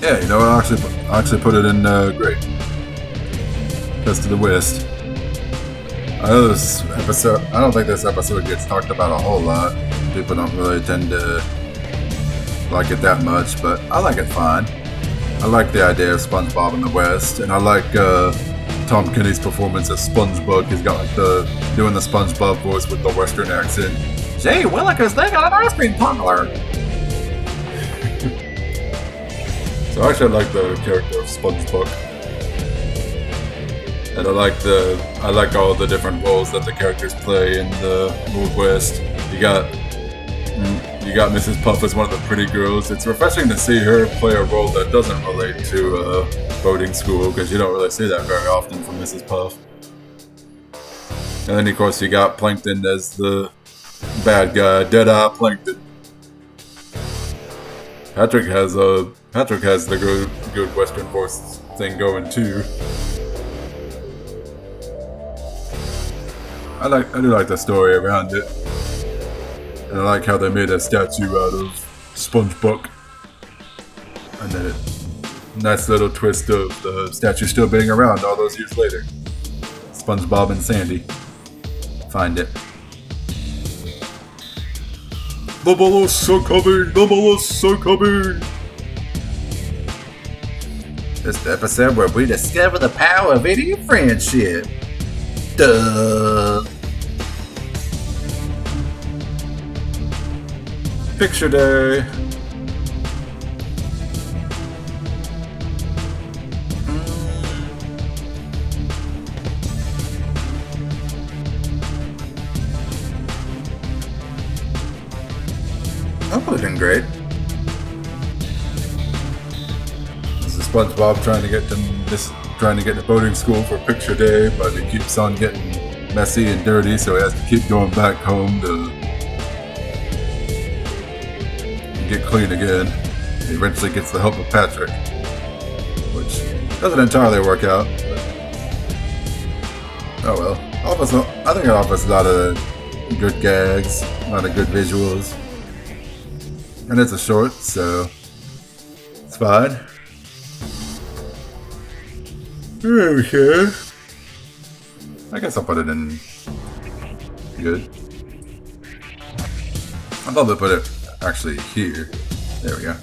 Yeah, you know, I actually put it in great. Pest to the West. I don't think this episode gets talked about a whole lot. People don't really tend to like it that much, but I like it fine. I like the idea of SpongeBob in the West, and I like Tom Kenny's performance as Spongebob. He's got like doing the SpongeBob voice with the Western accent. Gee, Willikers, they got an ice cream parlor. So I actually like the character of SpongeBob, and I like all the different roles that the characters play in the Old West. You got Mrs. Puff as one of the pretty girls. It's refreshing to see her play a role that doesn't relate to boating school, because you don't really see that very often from Mrs. Puff. And then of course you got Plankton as the bad guy, Deadeye Plankton. Patrick has the good Western voice thing going too. I do like the story around it. And I like how they made a statue out of SpongeBob. And then nice little twist of the statue still being around all those years later. SpongeBob and Sandy. Find it. The bubbles are coming! The bubbles are coming! This is the episode where we discover the power of idiot friendship. Duh! Picture day. That would have been great. This is SpongeBob trying to get to boating school for picture day, but he keeps on getting messy and dirty, so he has to keep going back home to get clean again. He eventually gets the help of Patrick. which doesn't entirely work out. But oh well. I think it offers a lot of good gags, a lot of good visuals. And it's a short, so it's fine. Okay. I guess I'll put it in good. I thought they put it actually here. There we go.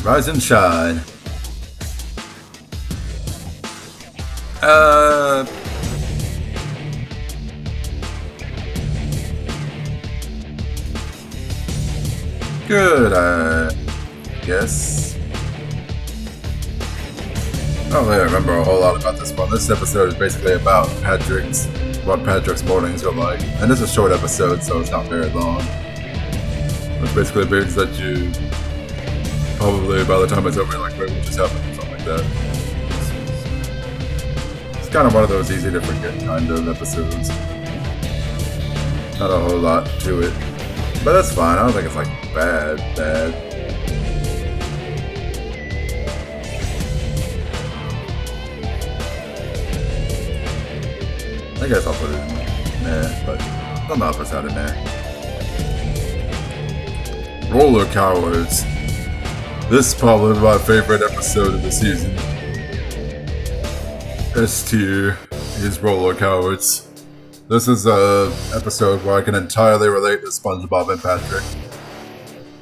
Rise and shine. Good, I guess. I don't really remember a whole lot about this one. This episode is basically about what Patrick's mornings are like. And it's a short episode, so it's not very long. Which basically means that you probably, by the time it's over, like, wait, what just happened? Or something like that. It's kind of one of those easy to forget kind of episodes. Not a whole lot to it. But that's fine. I don't think it's like bad. I guess I'll put it in there, but I'm not put that in there. Roller Cowards. This is probably my favorite episode of the season. S tier is Roller Cowards. This is a episode where I can entirely relate to SpongeBob and Patrick.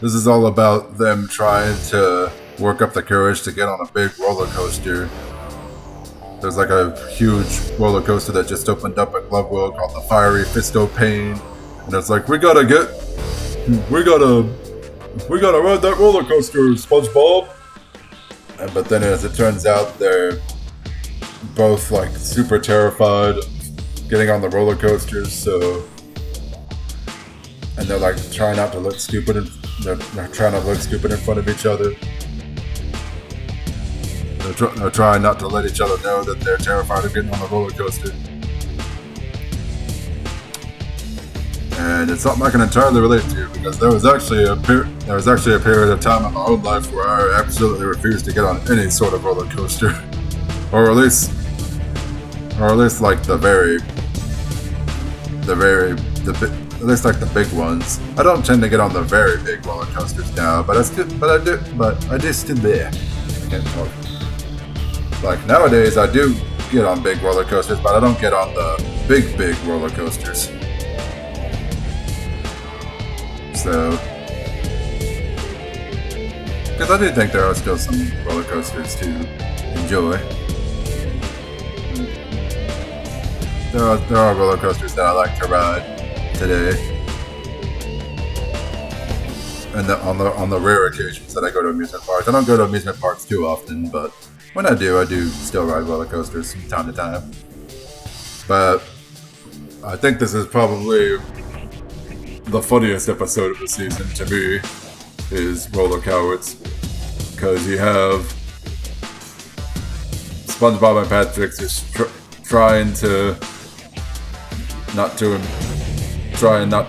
This is all about them trying to work up the courage to get on a big roller coaster. There's like a huge roller coaster that just opened up at Glove World called the Fiery Fisto Pain. And it's like, we gotta ride that roller coaster, SpongeBob. But then as it turns out, they're both like super terrified getting on the roller coasters, so, and they're like trying not to look stupid, and they're trying to look stupid in front of each other. They're trying not to let each other know that they're terrified of getting on the roller coaster. And it's something I can entirely relate to, because there was actually a period of time in my own life where I absolutely refused to get on any sort of roller coaster, or at least like at least like the big ones. I don't tend to get on the very big roller coasters now, but I do still there. I can't talk. Like nowadays, I do get on big roller coasters, but I don't get on the big roller coasters. So, because I do think there are still some roller coasters to enjoy. There are roller coasters that I like to ride today, and on the rare occasions that I go to amusement parks. I don't go to amusement parks too often, but when I do still ride roller coasters from time to time. But I think this is probably the funniest episode of the season to me, is Roller Cowards, because you have SpongeBob and Patrick just trying not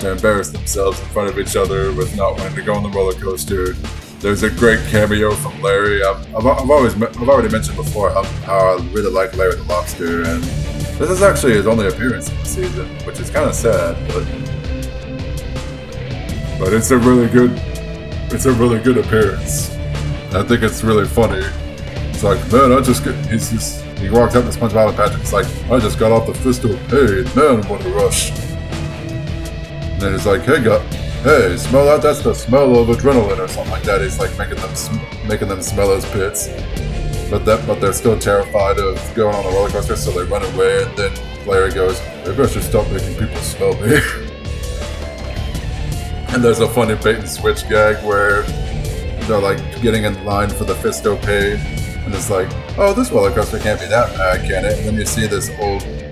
to embarrass themselves in front of each other with not wanting to go on the roller coaster. There's a great cameo from Larry. I've already mentioned before how I really like Larry the Lobster, and this is actually his only appearance in the season, which is kind of sad, but it's a really good appearance. I think it's really funny. It's like, man, he walks up to SpongeBob and Patrick. It's like, I just got off the Fisto Pain. Man, what a rush. And then he's like, hey, smell that? That's the smell of adrenaline or something like that. He's like making them smell his pits. But they're still terrified of going on the roller coaster, so they run away. And then Larry goes, maybe I should stop making people smell me. And there's a funny bait and switch gag where they're like getting in line for the Fisto Pain. And it's like, oh, this roller coaster can't be that bad, can it? And then you see this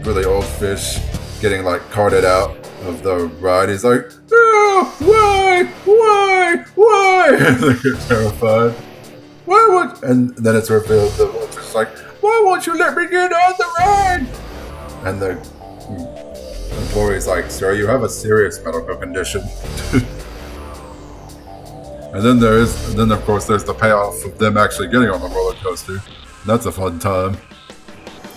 really old fish getting like carted out of the ride. He's like, oh, why? And they get terrified. And then it's revealed the old fish is like, why won't you let me get on the ride? And the employee's like, sir, you have a serious medical condition. And then of course there's the payoff of them actually getting on the roller coaster. That's a fun time.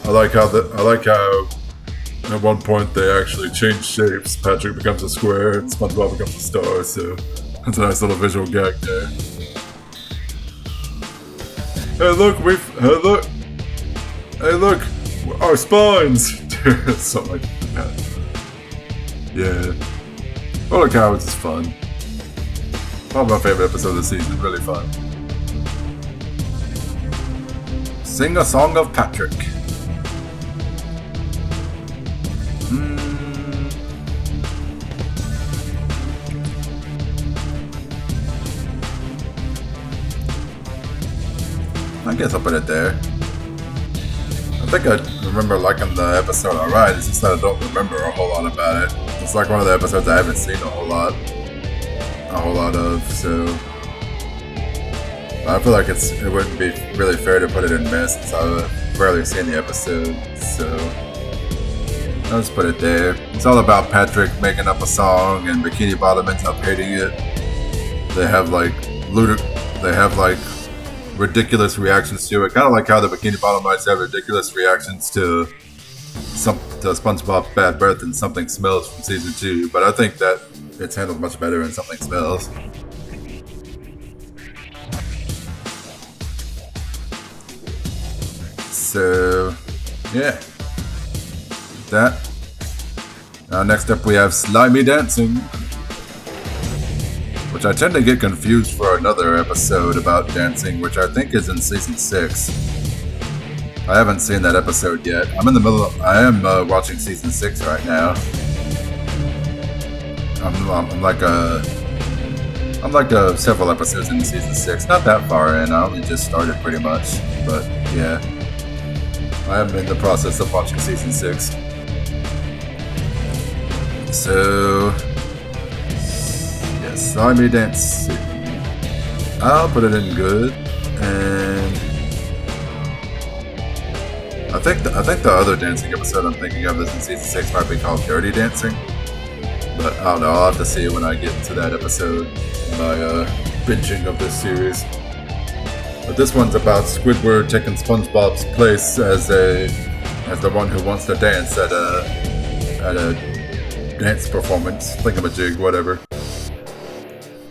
I like how at one point they actually change shapes. Patrick becomes a square and SpongeBob becomes a star. So that's a nice little visual gag there. Hey look, our spines. Something like that. Yeah. Roller Cowards is fun. Probably my favorite episode of the season. Really fun. Sing a Song of Patrick. I guess I'll put it there. I think I remember liking the episode alright, it's just that I don't remember a whole lot about it. It's like one of the episodes I haven't seen a whole lot of, so I feel like it wouldn't be really fair to put it in miss since I've rarely seen the episode, so I'll just put it there. It's all about Patrick making up a song and Bikini Bottom ends up hating it. They have like ridiculous reactions to it, kind of like how the Bikini Bottomites have ridiculous reactions to SpongeBob's Bad Breath and Something Smells from season 2, but I think that it's handled much better in Something Smells. So, yeah. That. Next up we have Slimy Dancing, which I tend to get confused for another episode about dancing, which I think is in season 6. I haven't seen that episode yet. I am watching season 6 right now. I'm like several episodes into season 6. Not that far in. I only just started pretty much. But yeah, I am in the process of watching season 6. So yes, Slimy Dancing. I'll put it in good, and I think the other dancing episode I'm thinking of is in season 6 might be called Dirty Dancing. But I don't know, I'll have to see when I get to that episode in my binging of this series. But this one's about Squidward taking SpongeBob's place as the one who wants to dance at a dance performance, thingamajig, whatever.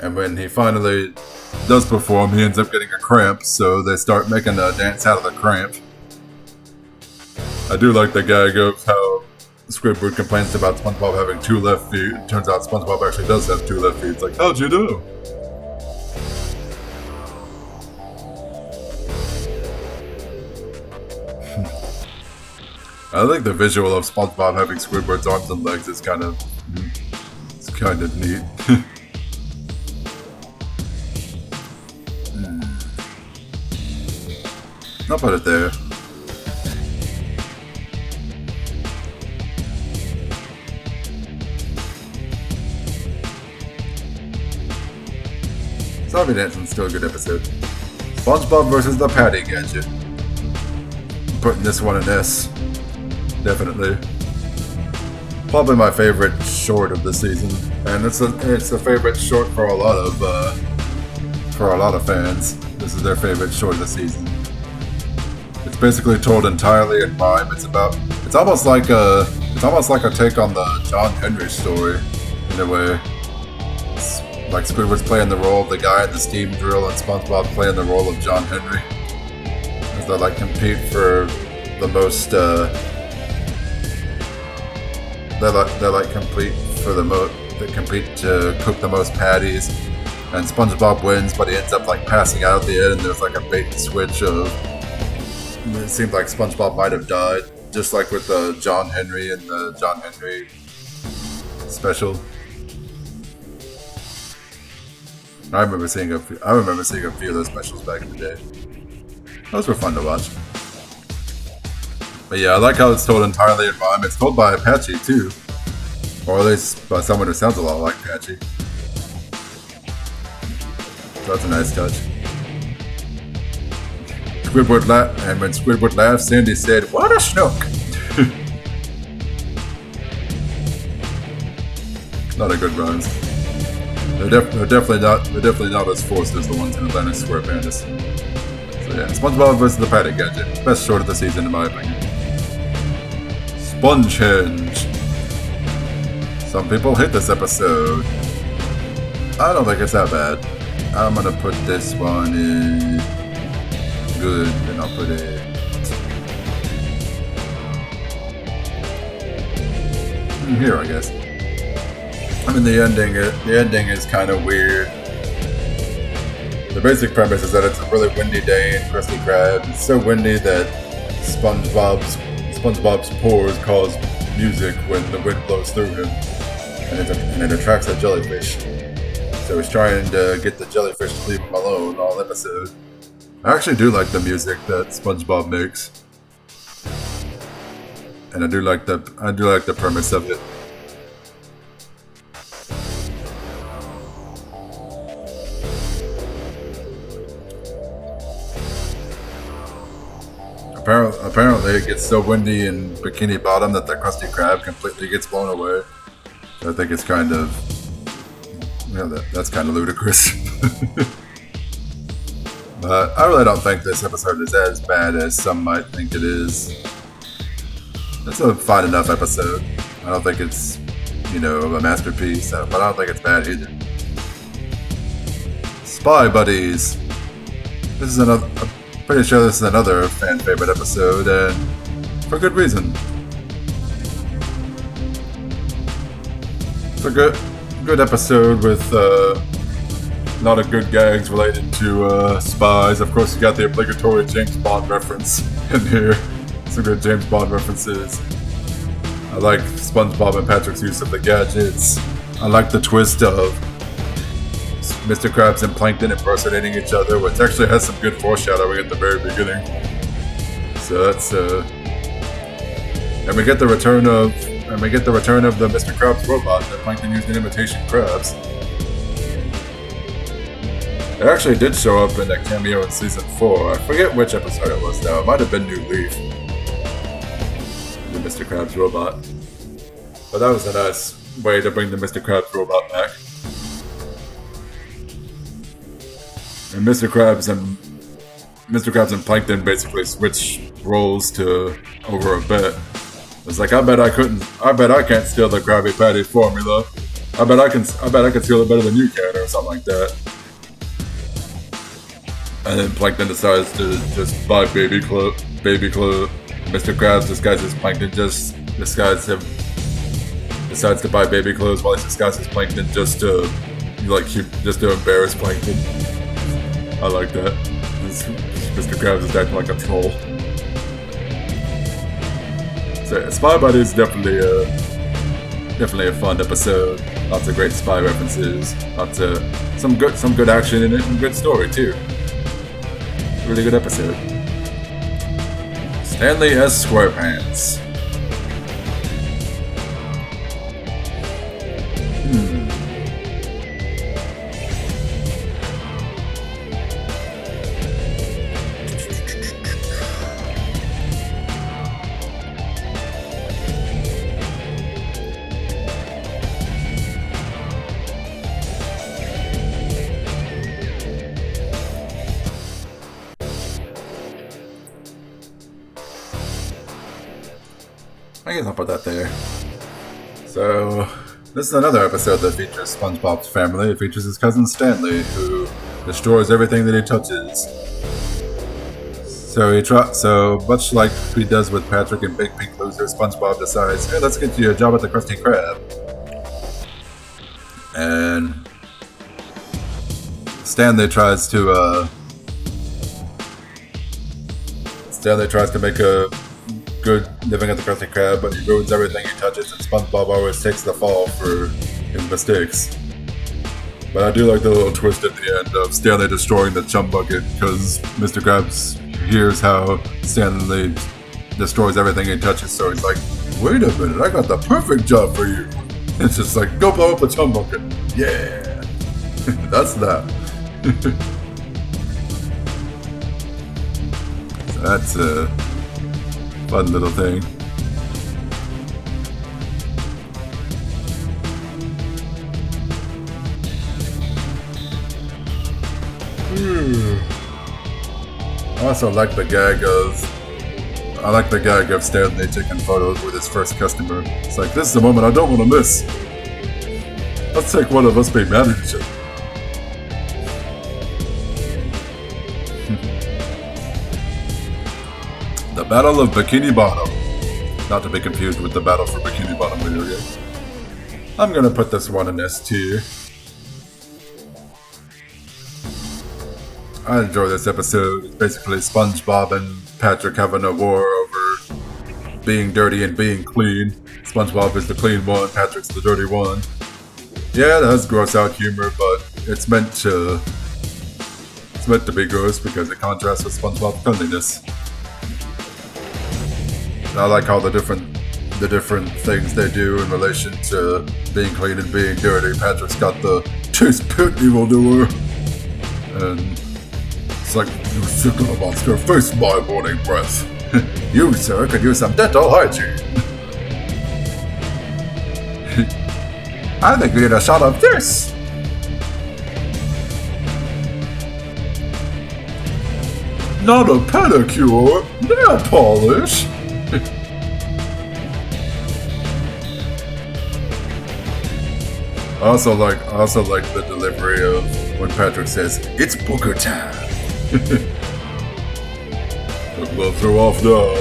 And when he finally does perform, he ends up getting a cramp, so they start making a dance out of the cramp. I do like the gag of how Squidward complains about SpongeBob having 2 left feet. It turns out SpongeBob actually does have 2 left feet. It's like, how'd you know? I think the visual of SpongeBob having Squidward's arms and legs is kind of neat. I'll put it there. Slimy Dancing's still a good episode. SpongeBob versus the Patty Gadget. I'm putting this one in S. Definitely. Probably my favorite short of the season, and it's a favorite short for a lot of fans. This is their favorite short of the season. It's basically told entirely in rhyme. It's almost like a take on the John Henry story in a way. It's like Squidward's playing the role of the guy in the steam drill, and SpongeBob playing the role of John Henry, as they like compete for the most. They compete to cook the most patties, and SpongeBob wins, but he ends up like passing out at the end, and there's like a bait and switch of. It seemed like SpongeBob might have died, just like with the John Henry and the John Henry special. I remember seeing a few of those specials back in the day. Those were fun to watch. But yeah, I like how it's told entirely in rhyme. It's told by Apache too, or at least by someone who sounds a lot like Apache. So that's a nice touch. Squidward laughed, and when Squidward laughed, Sandy said, "What a schnook!" Not a good rhymes. They're definitely not as forced as the ones in Atlantis Squarepantis. So yeah, SpongeBob vs. the Paddock Gadget, best short of the season in my opinion. Spongehenge. Some people hate this episode. I don't think it's that bad. I'm gonna put this one in good, and I'll put it here, I guess. I mean, the ending is kind of weird. The basic premise is that it's a really windy day in Krusty Krab. It's so windy that SpongeBob's pores cause music when the wind blows through him, and it attracts a jellyfish. So he's trying to get the jellyfish to leave him alone all episode. I actually do like the music that SpongeBob makes, and I do like the premise of it. Apparently it gets so windy in Bikini Bottom that the Krusty Krab completely gets blown away. So I think it's kind of, that's kind of ludicrous. But I really don't think this episode is as bad as some might think it is. It's a fine enough episode. I don't think it's, a masterpiece, but I don't think it's bad either. Spy Buddies. I'm pretty sure this is another fan favorite episode, and for good reason. It's a good episode with a lot of good gags related to spies. Of course, you got the obligatory James Bond reference in here. Some good James Bond references. I like SpongeBob and Patrick's use of the gadgets. I like the twist of Mr. Krabs and Plankton impersonating each other, which actually has some good foreshadowing at the very beginning. So that's and we get the return of the Mr. Krabs robot that Plankton used in imitation Krabs. It actually did show up in a cameo in season 4. I forget which episode it was though. It might have been New Leaf. The Mr. Krabs robot. But that was a nice way to bring the Mr. Krabs robot back. And Mr. Krabs and Plankton basically switch roles to over a bet. It's like, I bet I can't steal the Krabby Patty formula. I bet I can steal it better than you can, or something like that. And then Plankton decides to just buy baby clothes. Mr. Krabs disguises Plankton, decides to buy baby clothes while he disguises Plankton just to embarrass Plankton. I like that. Mr. Krabs is acting like a troll. So Spy Buddy is definitely a fun episode. Lots of great spy references. Lots of some good action in it, and good story too. Really good episode. Stanley as Squarepants. I guess I'll put that there. So, this is another episode that features SpongeBob's family. It features his cousin Stanley, who destroys everything that he touches. So much like he does with Patrick and Big Pink Loser, SpongeBob decides, hey, let's get you a job at the Krusty Krab. And Stanley tries to make a good living at the Krusty Krab, but he ruins everything he touches, and SpongeBob always takes the fall for his mistakes. But I do like the little twist at the end of Stanley destroying the chum bucket, because Mr. Krabs hears how Stanley destroys everything he touches, so he's like, wait a minute, I got the perfect job for you. It's just like, go blow up the chum bucket. Yeah. That's that. So that's a fun little thing. I also like the gag of Stanley taking photos with his first customer. It's like, this is a moment I don't want to miss. Let's take one of us be mad at each other. The Battle of Bikini Bottom. Not to be confused with the Battle for Bikini Bottom video. I'm gonna put this one in S tier. I enjoy this episode. It's basically SpongeBob and Patrick having a war over being dirty and being clean. SpongeBob is the clean one, Patrick's the dirty one. Yeah, it has gross out humor, but it's meant to be gross because it contrasts with SpongeBob's cleanliness. I like how the different things they do in relation to being clean and being dirty. Patrick's got the taste pit evildoer, and it's like, you sick little monster, face my morning breath. You, sir, could use some dental hygiene. I think we need a shot of this. Not a pedicure, nail polish. I also like the delivery of when Patrick says, "It's booger time." The gloves are off now.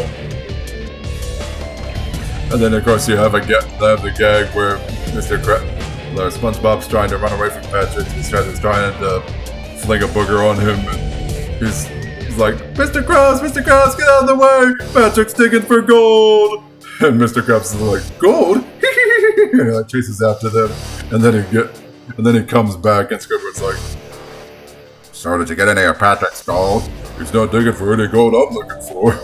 And then of course you have the gag where SpongeBob's trying to run away from Patrick. He's trying to fling a booger on him, and he's like, Mr. Krabs, get out of the way! Patrick's digging for gold! And Mr. Krabs is like, gold? And he like chases after them, and then he comes back, and Squidward's like, so did you get any of Patrick's gold? He's not digging for any gold I'm looking for.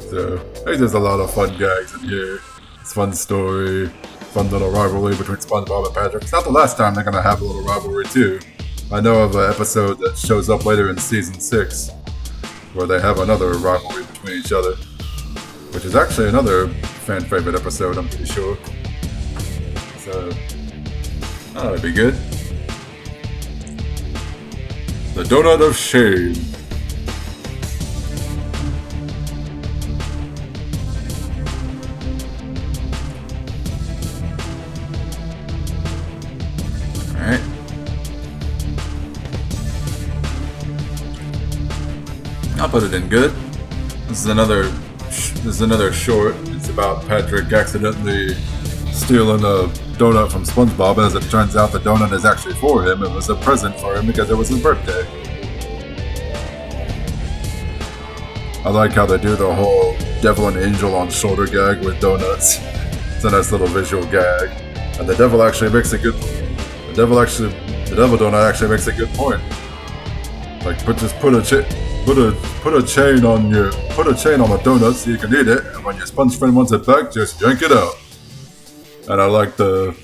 So, there's just a lot of fun gags in here. It's a fun story, fun little rivalry between SpongeBob and Patrick. It's not the last time they're gonna have a little rivalry too. I know of an episode that shows up later in season 6 where they have another rivalry between each other, which is actually another fan favorite episode, I'm pretty sure. So, that'd be good. The Donut of Shame. Alright. I'll put it in good. This is another short. It's about Patrick accidentally stealing a donut from SpongeBob. As it turns out, the donut is actually for him. It was a present for him because it was his birthday. I like how they do the whole devil and angel on shoulder gag with donuts. It's a nice little visual gag. And the devil donut actually makes a good point. Like, put a chain on the donut so you can eat it, and when your sponge friend wants it back, just yank it out. And I like the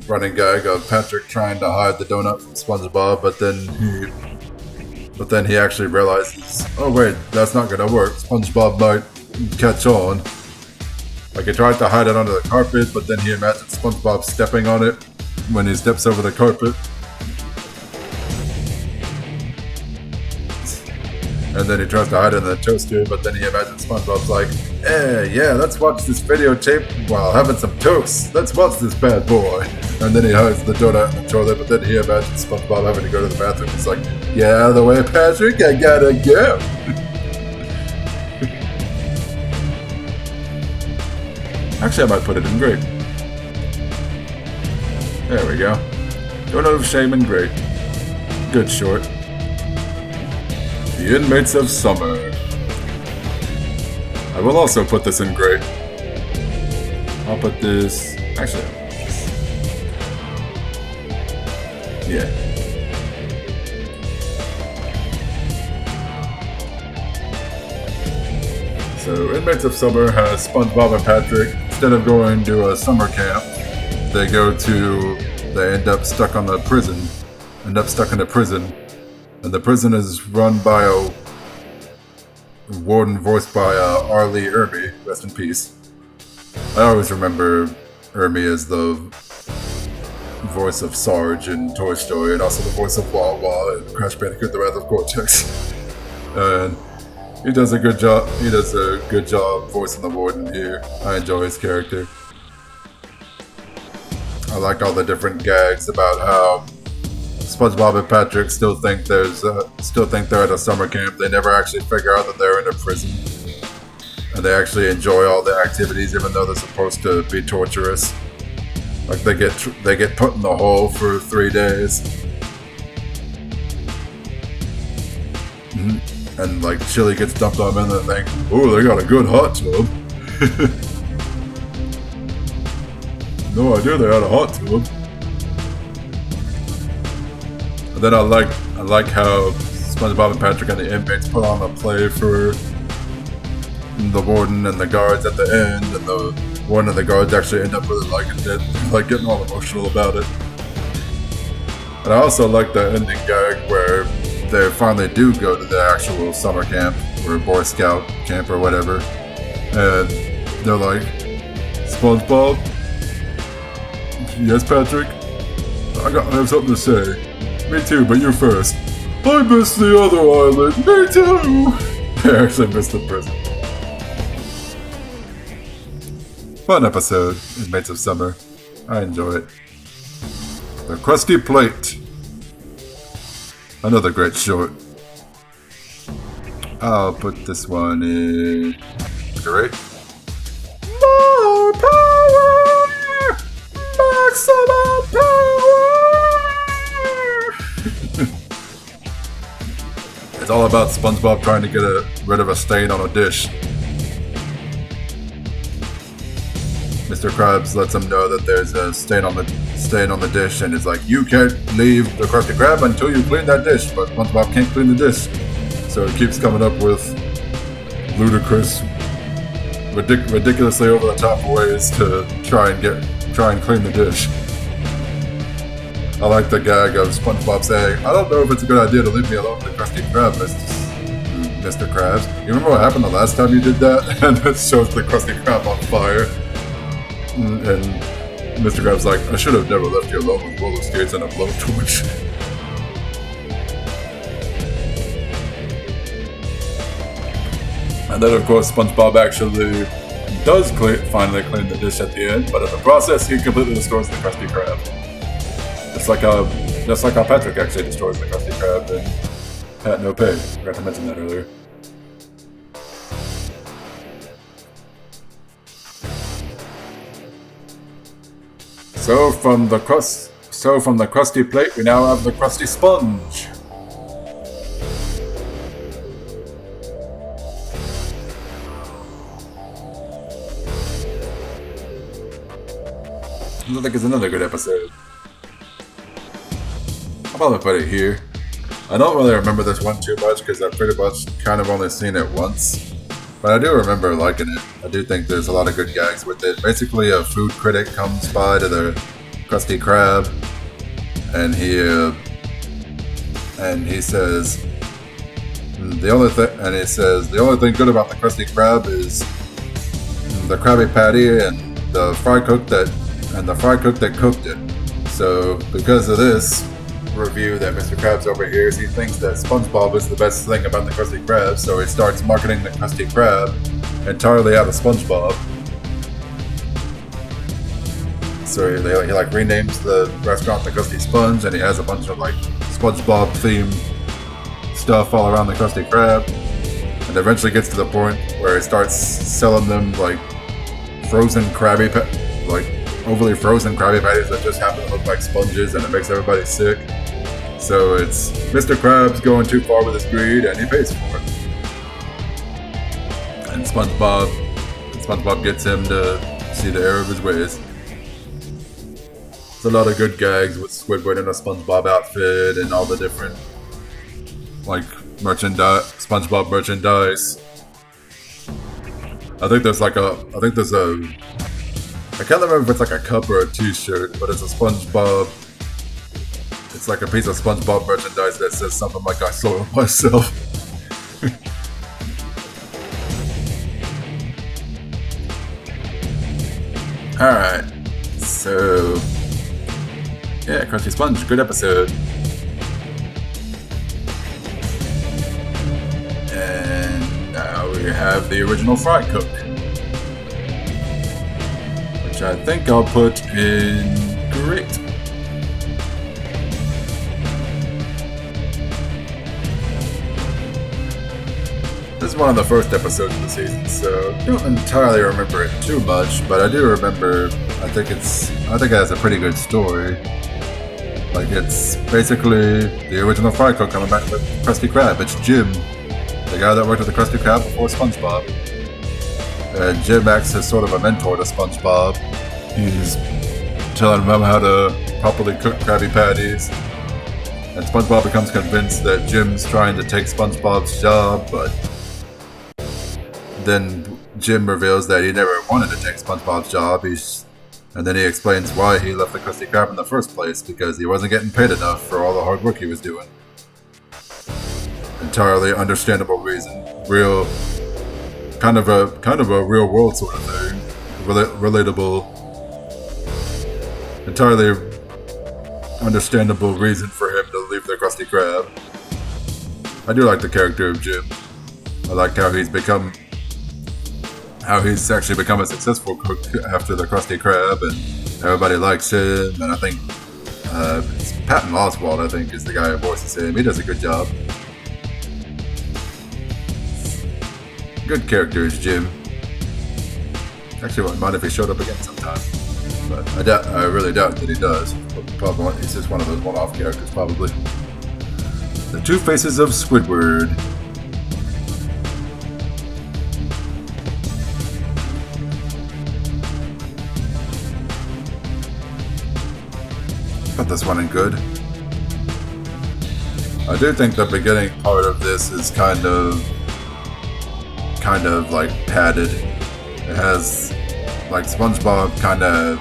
running gag of Patrick trying to hide the donut from SpongeBob, but then he actually realizes, oh wait, that's not gonna work. SpongeBob might catch on. Like, he tried to hide it under the carpet, but then he imagines SpongeBob stepping on it when he steps over the carpet. And then he tries to hide it in the toaster, but then he imagines SpongeBob's like, yeah, let's watch this videotape while having some toast. Let's watch this bad boy. And then he hides the donut in the toilet, but then he imagines SpongeBob having to go to the bathroom. He's like, get out of the way, Patrick, I gotta go. Actually, I might put it in great. There we go. Donut of Shame and great. Good short. The Inmates of Summer. I will also put this in great. I'll put this... Actually, yeah. So, Inmates of Summer has SpongeBob and Patrick. Instead of going to a summer camp, they end up stuck in a prison. And the prison is run by a warden voiced by R. Lee Ermey, rest in peace. I always remember Ermi as the voice of Sarge in Toy Story, and also the voice of Wawa in Crash Bandicoot: The Wrath of Cortex. And he does a good job. He does a good job voicing the Warden here. I enjoy his character. I like all the different gags about how SpongeBob and Patrick still think they're at a summer camp. They never actually figure out that they're in a prison, and they actually enjoy all the activities, even though they're supposed to be torturous. Like they get put in the hole for 3 days, and like chili gets dumped on them, and they think, "Oh, they got a good hot tub." No idea they had a hot tub. And then I like how SpongeBob and Patrick and the inmates put on a play for the warden and the guards at the end, and the warden and the guards actually end up really liking it, like getting all emotional about it. And I also like the ending gag where they finally do go to the actual summer camp or Boy Scout camp or whatever, and they're like, "SpongeBob? Yes, Patrick? I have something to say." "Me too, but you first." "I miss the other island." "Me too." They actually miss the prison. Fun episode, Inmates of Summer. I enjoy it. The Krusty Plate. Another great short. I'll put this one in. Great. More power! Maximum power! It's all about SpongeBob trying to get rid of a stain on a dish. Mr. Krabs lets him know that there's a stain on the dish, and is like, "You can't leave the Krusty Krab until you clean that dish." But SpongeBob can't clean the dish, so he keeps coming up with ludicrous, ridiculously over the top ways to try and clean the dish. I like the gag of SpongeBob saying, "I don't know if it's a good idea to leave me alone with the Krusty Krab, Mr. Krabs. You remember what happened the last time you did that?" And it shows the Krusty Krab on fire. And Mr. Krabs like, "I should have never left you alone with roller skates and a blowtorch." And then, of course, SpongeBob actually does finally clean the dish at the end, but in the process, he completely destroys the Krusty Krab. Just like how Patrick actually destroys the Krusty Krab in Hat No Pay. Forgot to mention that earlier. So from the Krusty Plate, we now have the Krusty Sponge. I think it's another good episode. I'll probably put it here. I don't really remember this one too much because I've pretty much kind of only seen it once. But I do remember liking it. I do think there's a lot of good gags with it. Basically, a food critic comes by to the Krusty Krab, and he says the only thing good about the Krusty Krab is the Krabby Patty and the fry cook that cooked it. So because of this review that Mr. Krabs overhears, he thinks that SpongeBob is the best thing about the Krusty Krab, so he starts marketing the Krusty Krab entirely out of SpongeBob. So he renames the restaurant the Krusty Sponge, and he has a bunch of like SpongeBob themed stuff all around the Krusty Krab, and eventually gets to the point where he starts selling them like overly frozen Krabby Patties that just happen to look like sponges, and it makes everybody sick. So it's Mr. Krabs going too far with his greed, and he pays for it. And SpongeBob gets him to see the error of his ways. There's a lot of good gags with Squidward in a SpongeBob outfit and all the different SpongeBob merchandise. I can't remember if it's like a cup or a t-shirt, but it's a SpongeBob. It's like a piece of SpongeBob merchandise that says something like, "I soiled myself." Alright, so yeah, Krusty Sponge, good episode. And now we have the original Fry Cook, which I think I'll put in great. This is one of the first episodes of the season, so I don't entirely remember it too much, but I do remember. I think it has a pretty good story. Like, it's basically the original Fry Cook coming back with Krusty Krab. It's Jim, the guy that worked with the Krusty Krab before SpongeBob. And Jim acts as sort of a mentor to SpongeBob. He's telling him how to properly cook Krabby Patties. And SpongeBob becomes convinced that Jim's trying to take SpongeBob's job, but then Jim reveals that he never wanted to take SpongeBob's job. And then he explains why he left the Krusty Krab in the first place, because he wasn't getting paid enough for all the hard work he was doing. Entirely understandable reason. Real, kind of a real world sort of thing. Relatable. Entirely understandable reason for him to leave the Krusty Krab. I do like the character of Jim. I like how he's actually become a successful cook after the Krusty Krab, and everybody likes him. And I think it's Patton Oswalt, I think, is the guy who voices him. He does a good job. Good character is Jim. Actually, wouldn't mind if he showed up again sometime, but I really doubt that he does. Probably he's just one of those one-off characters, probably. The Two Faces of Squidward. Put this one in good. I do think the beginning part of this is kind of like padded. It has, like, SpongeBob kind of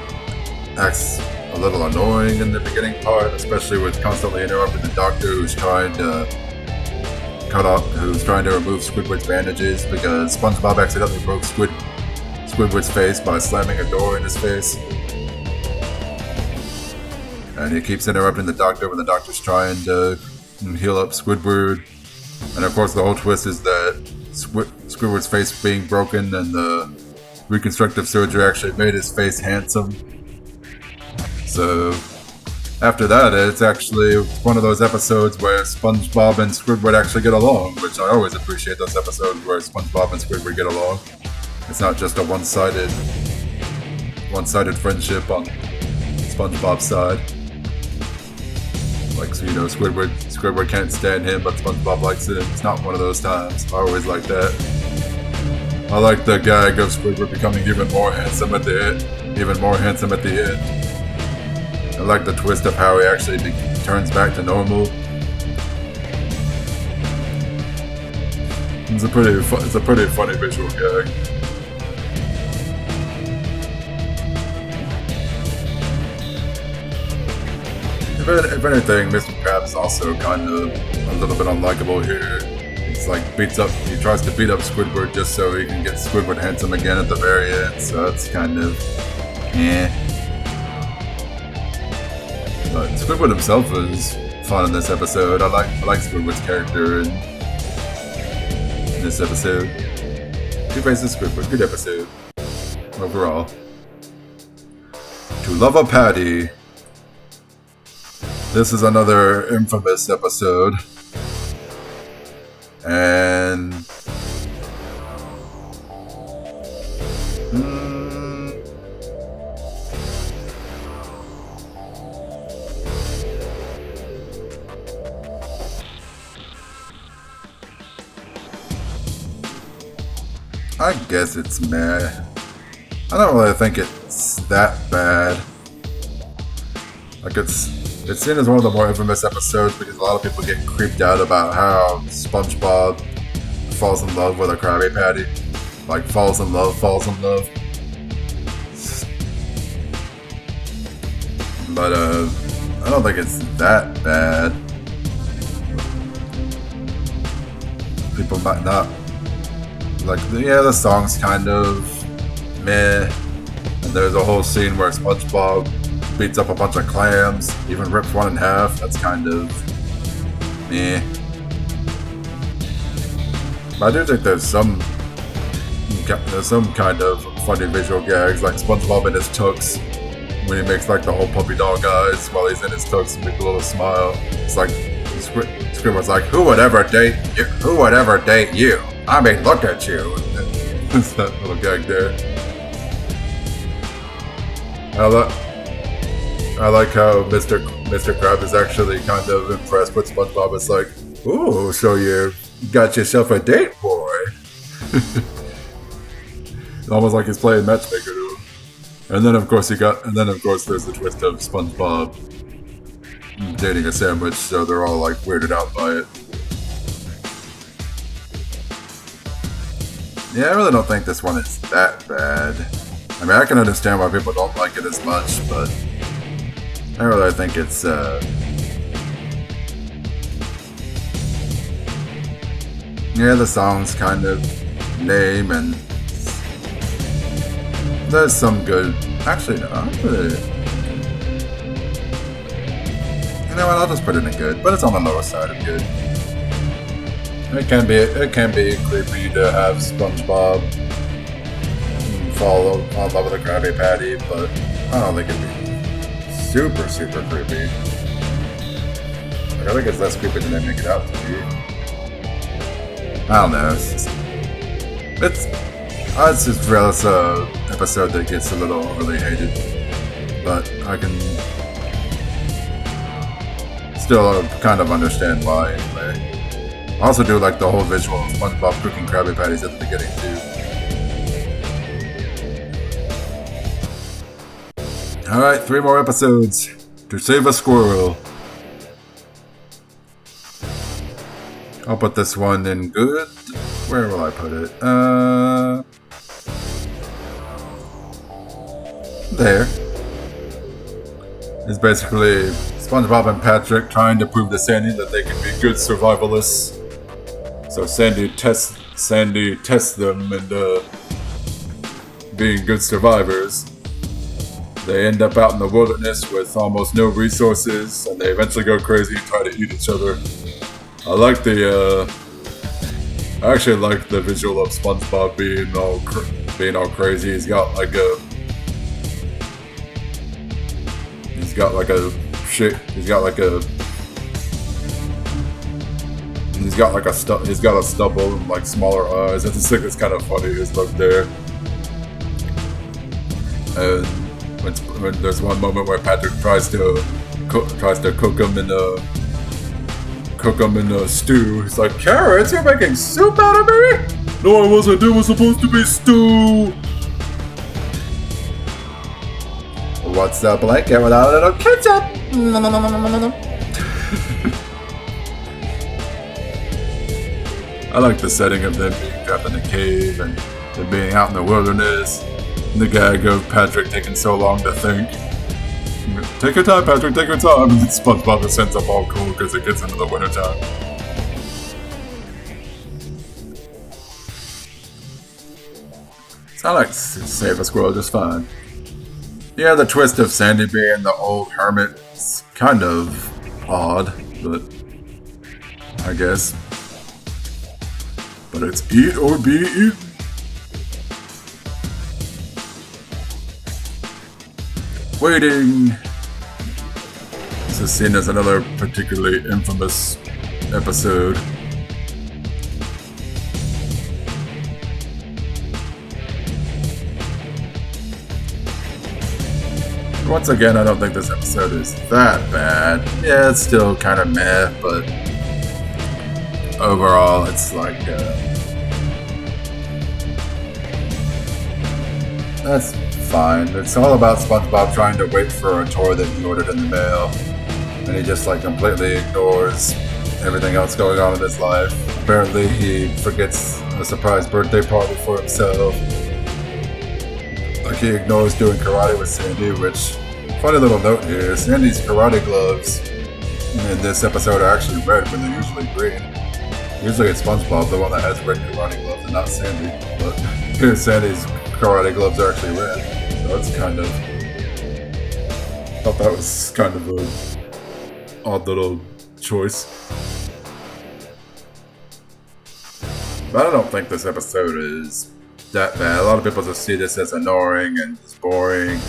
acts a little annoying in the beginning part, especially with constantly interrupting the doctor who's trying to remove Squidward's bandages, because SpongeBob accidentally broke Squidward's face by slamming a door in his face. And he keeps interrupting the doctor when the doctor's trying to heal up Squidward. And of course the whole twist is that Squidward's face being broken and the reconstructive surgery actually made his face handsome. So after that, it's actually one of those episodes where SpongeBob and Squidward actually get along, which I always appreciate those episodes where SpongeBob and Squidward get along. It's not just a one-sided friendship on SpongeBob's side. Like, so, you know, Squidward can't stand him, but SpongeBob likes him. It's not one of those times. I always like that. I like the gag of Squidward becoming even more handsome at the end. I like the twist of how he actually turns back to normal. It's a pretty funny visual gag. If anything, Mr. Krabs also kind of a little bit unlikable here. It's like he tries to beat up Squidward just so he can get Squidward handsome again at the very end, so it's kind of But Squidward himself is fun in this episode. I like Squidward's character in this episode. Two Faces Squidward, good episode overall. To Love a Patty. This is another infamous episode. And I guess it's meh. I don't really think it's that bad. Like, it's seen as one of the more infamous episodes because a lot of people get creeped out about how SpongeBob falls in love with a Krabby Patty. Like, falls in love. But, I don't think it's that bad. People might not. Like, yeah, the song's kind of meh. I And there's a whole scene where SpongeBob beats up a bunch of clams, even rips one in half. That's kind of meh. But I do think there's some kind of funny visual gags, like SpongeBob in his tux when he makes like the whole puppy dog eyes while he's in his tux and make a little smile. It's like Squidward's like, who would ever date you? Who would ever date you? I mean, look at you. It's that little gag there. I like how Mr. Krabs is actually kind of impressed with SpongeBob. It's like, ooh, so you got yourself a date, boy. It's almost like he's playing matchmaker to him. And then of course there's the twist of SpongeBob dating a sandwich, so they're all like weirded out by it. Yeah, I really don't think this one is that bad. I mean, I can understand why people don't like it as much, but I really think it's yeah, the song's kind of lame, and there's some good. Actually, no, you know what? I'll just put it in good, but it's on the lower side of good. It can be creepy to have SpongeBob fall in love with a Krabby Patty, but I don't think it'd be super creepy. Like, I think it's less creepy than they make it out to be. I don't know. It's just an episode that gets a little overly hated, but I can still kind of understand why anyway. I also do like the whole visual of SpongeBob cooking Krabby Patties at the beginning too. Alright, 3 more episodes to save a squirrel. I'll put this one in good. Where will I put it? There. It's basically SpongeBob and Patrick trying to prove to Sandy that they can be good survivalists. So Sandy tests them into being good survivors. They end up out in the wilderness with almost no resources, and they eventually go crazy and try to eat each other. I actually like the visual of SpongeBob being all crazy. He's got like a stubble and like smaller eyes. I just think it's kind of funny, his look there. And when there's one moment where Patrick tries to cook him in a stew. He's like, carrots, you're making soup out of me? No, I wasn't. It was supposed to be stew. What's the blanket without a little ketchup? I like the setting of them being trapped in a cave and them being out in the wilderness. And the gag of Patrick taking so long to think. Take your time, Patrick, take your time. And SpongeBob just ends up all cool because it gets into the wintertime. So I like Save a Squirrel just fine. Yeah, the twist of Sandy being the old hermit is kind of odd, but I guess. But it's eat or be eaten. Waiting. This is seen as another particularly infamous episode. Once again, I don't think this episode is that bad. Yeah, it's still kind of meh, but overall, it's like, that's fine. It's all about SpongeBob trying to wait for a toy that he ordered in the mail, and he just like completely ignores everything else going on in his life. Apparently, he forgets a surprise birthday party for himself. Like he ignores doing karate with Sandy, which, funny little note here, Sandy's karate gloves in this episode are actually red when they're usually green. Usually it's SpongeBob, the one that has red karate gloves, and not Sandy. But here's Sandy's karate gloves are actually red. So that's kind of... thought that was kind of a odd little choice. But I don't think this episode is that bad. A lot of people just see this as annoying and just boring.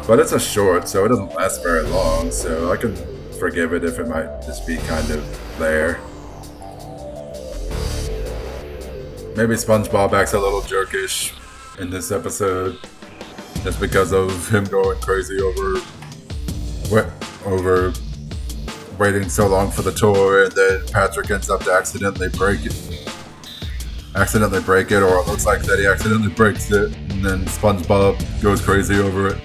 But it's a short, so it doesn't last very long, so I can forgive it if it might just be kind of there. Maybe SpongeBob acts a little jerkish in this episode, just because of him going crazy over waiting so long for the toy, and then Patrick ends up to accidentally break it, or it looks like that he accidentally breaks it, and then SpongeBob goes crazy over it.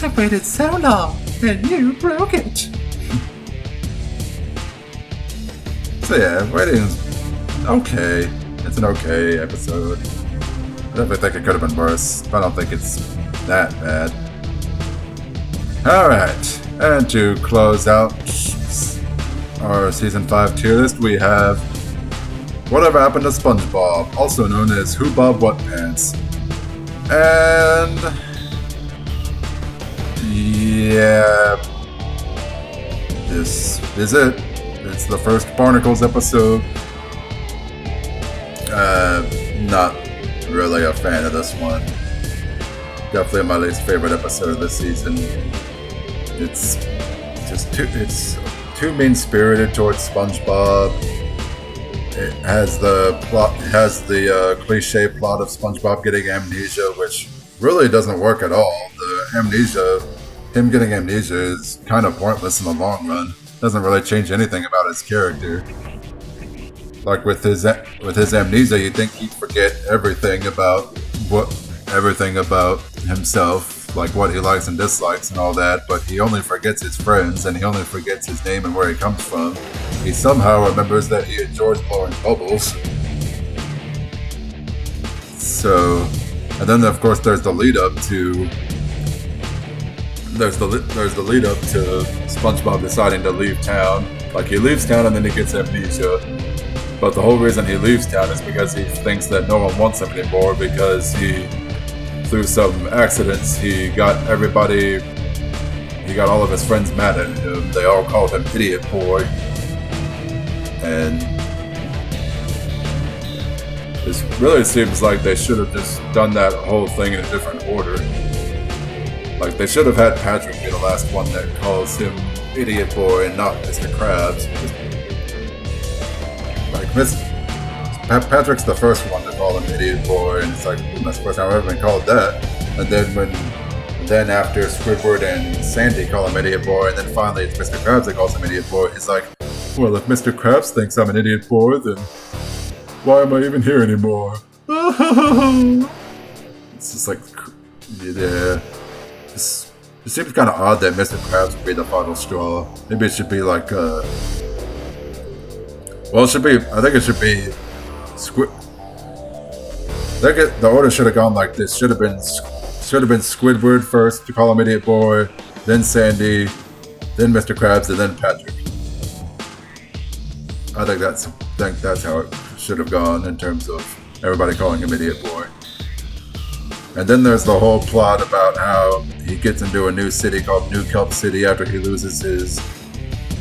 I waited so long, and you broke it. So yeah, waiting's okay. It's an okay episode. I definitely think it could have been worse, but I don't think it's that bad. Alright, and to close out our Season 5 tier list, we have Whatever Happened to SpongeBob, also known as Who Bob What Pants. And... yeah... this is it. It's the first Barnacles episode. Not really a fan of this one. Definitely my least favorite episode of this season. It's just too mean-spirited towards SpongeBob. It has the cliche plot of SpongeBob getting amnesia, which really doesn't work at all. Him getting amnesia is kind of pointless in the long run. Doesn't really change anything about his character. Like with his amnesia, you'd think he'd forget everything about himself, like what he likes and dislikes and all that, but he only forgets his friends, and he only forgets his name and where he comes from. He somehow remembers that he enjoys blowing bubbles. So, and then of course there's the lead up to SpongeBob deciding to leave town. Like, he leaves town and then he gets amnesia. But the whole reason he leaves town is because he thinks that no one wants him anymore, because through some accidents, he got all of his friends mad at him. They all called him Idiot Boy. And this really seems like they should have just done that whole thing in a different order. Like, they should have had Patrick be the last one that calls him Idiot Boy and not Mr. Krabs. Like, Patrick's the first one to call him Idiot Boy, and it's like, that's the first time I've ever been called that. And then after Squidward and Sandy call him Idiot Boy, and then finally it's Mr. Krabs that calls him Idiot Boy, he's like, well, if Mr. Krabs thinks I'm an Idiot Boy, then why am I even here anymore? It's just like, yeah. It seems kind of odd that Mr. Krabs would be the final straw. Maybe it should be like, I think it should be the order should have gone like this. Should have been Squidward first to call him Idiot Boy, then Sandy, then Mr. Krabs, and then Patrick. I think that's how it should have gone in terms of everybody calling him Idiot Boy. And then there's the whole plot about how he gets into a new city called New Kelp City after he loses his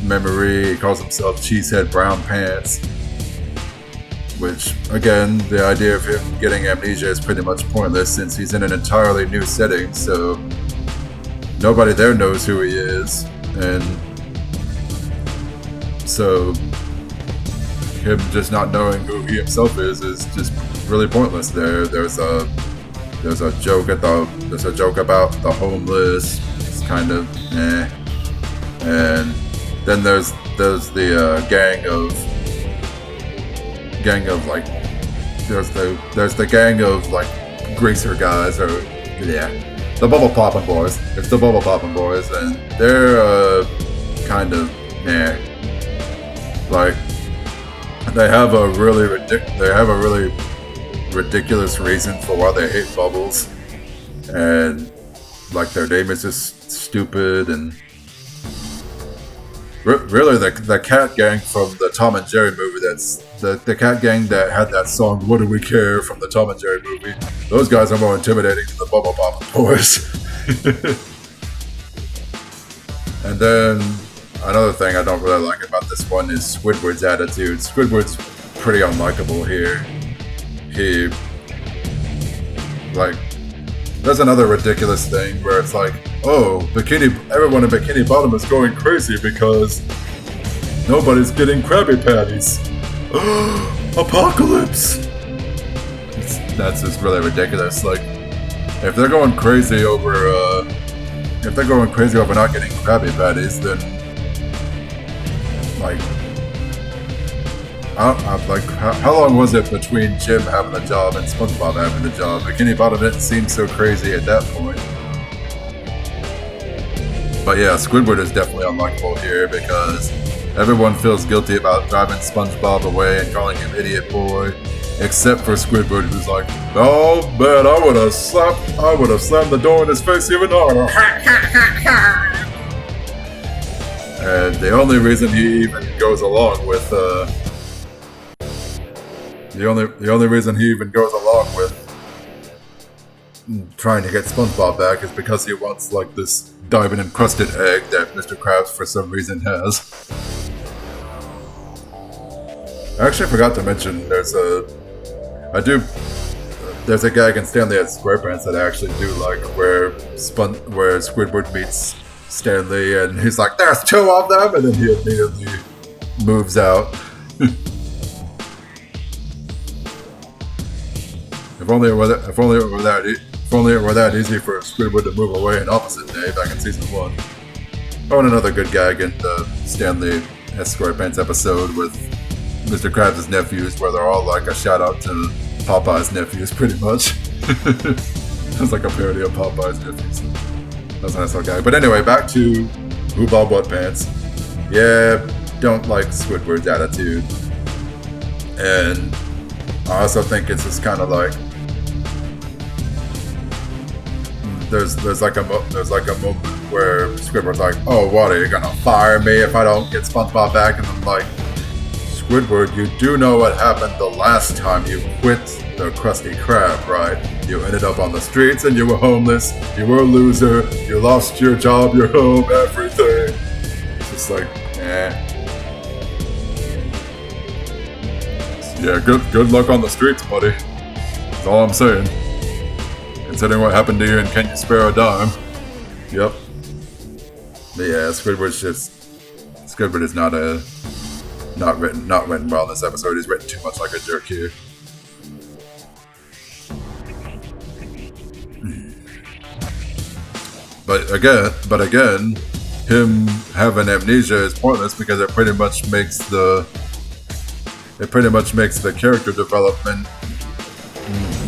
memory. He calls himself Cheesehead Brown Pants. Which, again, the idea of him getting amnesia is pretty much pointless since he's in an entirely new setting, so nobody there knows who he is. And so him just not knowing who he himself is just really pointless. There's a joke about the homeless. It's kind of and then there's the gang of like greaser guys, or the Bubble Poppin' Boys. It's the Bubble Poppin' Boys, and they're kind of like they have a really ridiculous reason for why they hate bubbles, and like their name is just stupid. And really the cat gang from the Tom and Jerry movie that's the cat gang that had that song "What Do We Care" from the Tom and Jerry movie. Those guys are more intimidating than the Bubble Pop Boys. And then another thing I don't really like about this one is Squidward's attitude. Squidward's pretty unlikable here. He, like, there's another ridiculous thing where it's like, oh, everyone in Bikini Bottom is going crazy because nobody's getting Krabby Patties. Apocalypse! That's just really ridiculous. Like, if they're going crazy over not getting Krabby Patties, then like, how long was it between Jim having a job and SpongeBob having a job? Bikini Bottom didn't seem so crazy at that point. But yeah, Squidward is definitely unlikable here because everyone feels guilty about driving SpongeBob away and calling him Idiot Boy, except for Squidward, who's like, "Oh man, I would have slammed the door in his face even harder." And the only reason he even goes along with trying to get SpongeBob back is because he wants like this diamond encrusted egg that Mr. Krabs for some reason has. I actually forgot to mention there's a gag in Stanley at Squarepants that I actually do like where Squidward meets Stanley and he's like, "There's two of them," and then he immediately moves out. If only it were that easy for Squidward to move away in Opposite Day back in season 1. Oh, and another good gag in the Stanley at Squarepants episode with Mr. Krabs' nephews, where they're all like a shout out to Popeye's nephews, pretty much. It's like a parody of Popeye's nephews. That's a nice little gag. But anyway, back to Who Bob What Pants. Yeah, don't like Squidward's attitude. And I also think it's just kind of like there's like a moment where Squidward's like, "Oh, what, are you gonna fire me if I don't get SpongeBob back?" And I'm like, "Squidward, you do know what happened the last time you quit the Krusty Krab, right? You ended up on the streets and you were homeless, you were a loser, you lost your job, your home, everything." It's just like, yeah, good luck on the streets, buddy. That's all I'm saying. Considering what happened to you and Can You Spare a Dime? Yep. But yeah, Squidward is not written well in this episode. He's written too much like a jerk here. But again, him having amnesia is pointless because it pretty much makes the character development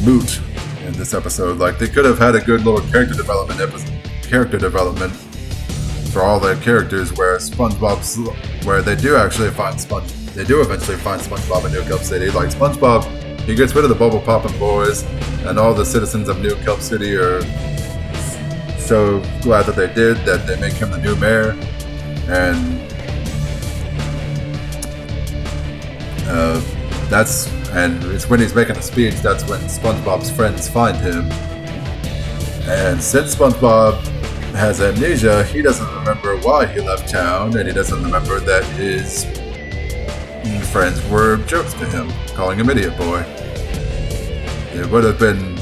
moot in this episode. Like, they could have had a good little character development for all their characters where they do eventually find SpongeBob in New Kelp City. Like, SpongeBob, he gets rid of the Bubble Poppin' Boys, and all the citizens of New Kelp City are so glad that they did that they make him the new mayor. And it's when he's making a speech, that's when SpongeBob's friends find him. And since SpongeBob has amnesia, he doesn't remember why he left town, and he doesn't remember that his friends were jerks to him, calling him Idiot Boy. It would have been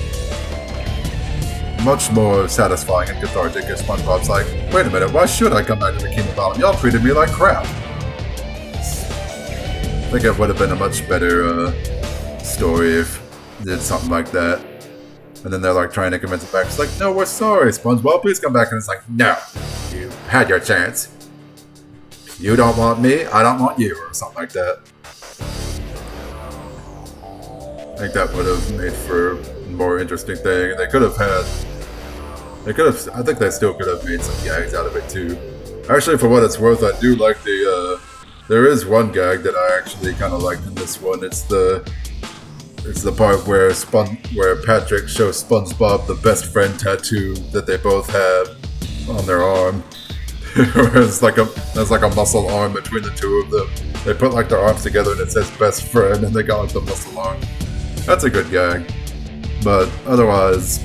much more satisfying and cathartic if SpongeBob's like, "Wait a minute, why should I come back to Bikini Bottom? Y'all treated me like crap." I think it would have been a much better story if they did something like that. And then they're like trying to convince him back. It's like, "No, we're sorry, SpongeBob, please come back." And it's like, "No, you had your chance. You don't want me, I don't want you," or something like that. I think that would have made for a more interesting thing. And I think they still could have made some gags out of it too. Actually, for what it's worth, I do like there is one gag that I actually kind of liked in this one. It's the part where Patrick shows SpongeBob the best friend tattoo that they both have on their arm. there's like a muscle arm between the two of them. They put like their arms together and it says best friend, and they got like the muscle arm. That's a good gag. But otherwise,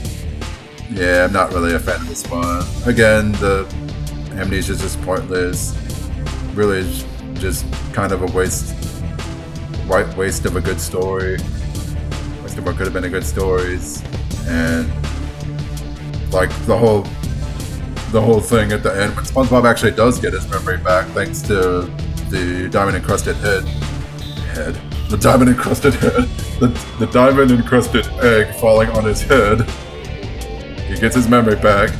yeah, I'm not really a fan of this one. Again, the amnesia is just pointless. Really, just kind of a waste of a good story. Waste of what could have been a good stories, and like the whole thing at the end when SpongeBob actually does get his memory back, thanks to the diamond encrusted the diamond encrusted egg falling on his head. He gets his memory back,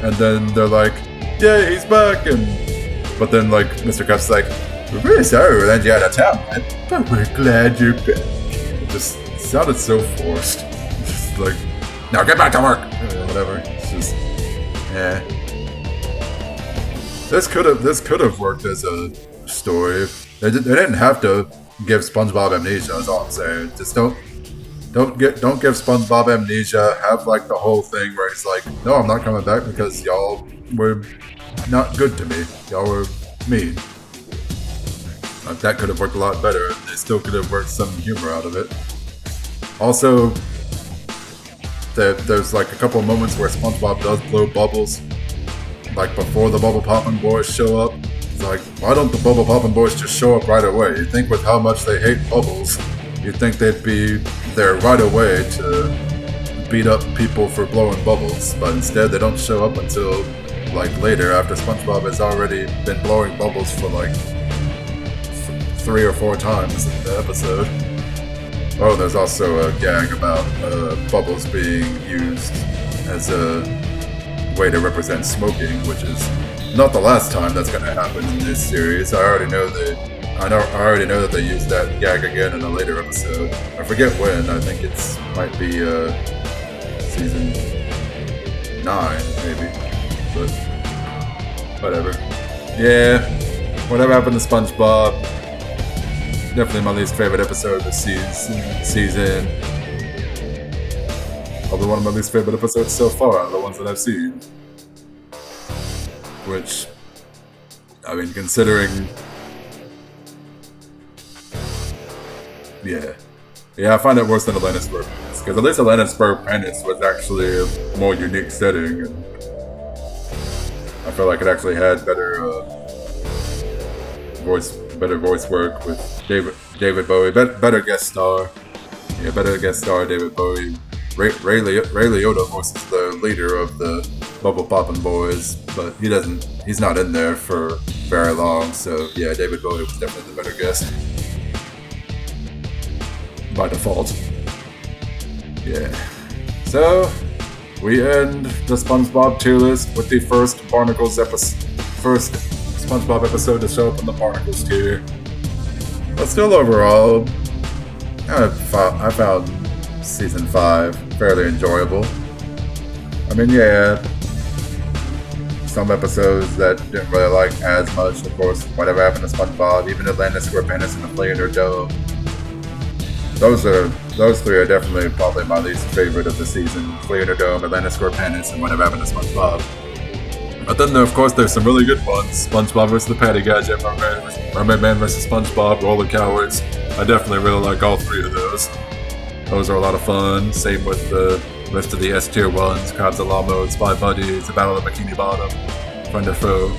and then they're like, "Yay, he's back!" But then like Mr. Krabs like, "We're really sorry we let you out of town, man, but we're glad you're back." It just sounded so forced. Just like, "Now get back to work!" Whatever. It's just, yeah. This could have worked as a story. They didn't have to give SpongeBob amnesia. Is all I'm saying. Just don't give SpongeBob amnesia. Have like the whole thing where he's like, "No, I'm not coming back because y'all were not good to me. Y'all were mean." That could have worked a lot better. They still could have worked some humor out of it. Also, there's like a couple of moments where SpongeBob does blow bubbles, like before the Bubble Poppin' Boys show up. It's like, why don't the Bubble Poppin' Boys just show up right away? You'd think with how much they hate bubbles, you'd think they'd be there right away to beat up people for blowing bubbles, but instead they don't show up until like later, after SpongeBob has already been blowing bubbles for like 3 or 4 times in the episode. Oh, there's also a gag about bubbles being used as a way to represent smoking, which is not the last time that's going to happen in this series. I already know that they used that gag again in a later episode. I forget when. I think might be season 9, maybe. But whatever. Yeah, whatever happened to SpongeBob. Definitely my least favorite episode of the season. Probably one of my least favorite episodes so far, the ones that I've seen. Which, I mean, considering... Yeah, I find it worse than Atlantis Squarepantis, because at least Atlantis Squarepantis was actually a more unique setting, and I feel like it actually had better voice work with David Bowie, better guest star. Yeah, better guest star David Bowie. Ray Liotta voices the leader of the Bubble Poppin' Boys, but he's not in there for very long, so yeah, David Bowie was definitely the better guest. By default. Yeah. So, we end the SpongeBob tier list with the first SpongeBob episode to show up in the Barnacles tier. But still, overall, I found season 5 fairly enjoyable. I mean, yeah, some episodes that didn't really like as much. Of course, whatever happened to SpongeBob, even Atlantis Squarepantis and the Flea in Her Dome. Those 3 are definitely probably my least favorite of the season. Flea in Her Dome, Atlantis Squarepantis, and whatever happened to SpongeBob. But then, of course, there's some really good ones. SpongeBob vs. the Patty Gadget, Mermaid Man vs. SpongeBob, Roll the Cowards. I definitely really like all 3 of those. Those are a lot of fun. Same with the rest of the S tier ones. Crabs at Law Mode, Spy Buddies, The Battle of Bikini Bottom, Friend or Foe.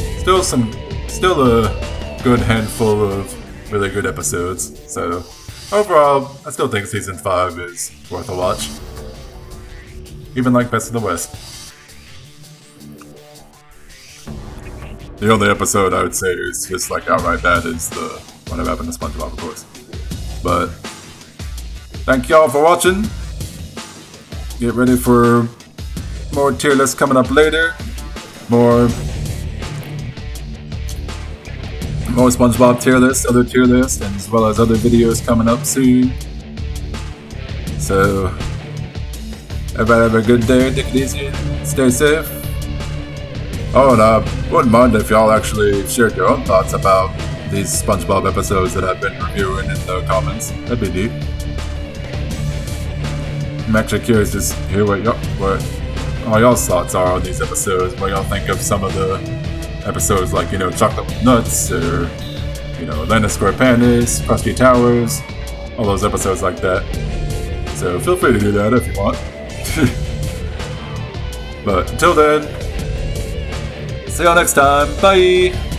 Still a good handful of really good episodes. So, overall, I still think season 5 is worth a watch. Even like Best of the West. The only episode I would say is just like outright bad is the Whatever Happened to SpongeBob, of course. But thank y'all for watching. Get ready for more tier lists coming up later. More SpongeBob tier lists, other tier lists, and as well as other videos coming up soon. So everybody have a good day, take it easy, stay safe. Oh, and I wouldn't mind if y'all actually shared your own thoughts about these SpongeBob episodes that I've been reviewing in the comments. That'd be neat. I'm actually curious to hear what all y'all's thoughts are on these episodes, what y'all think of some of the episodes like, Chocolate with Nuts, or, Atlantis Squarepantis, Crusty Towers, all those episodes like that. So feel free to do that if you want. But until then, see y'all next time. Bye!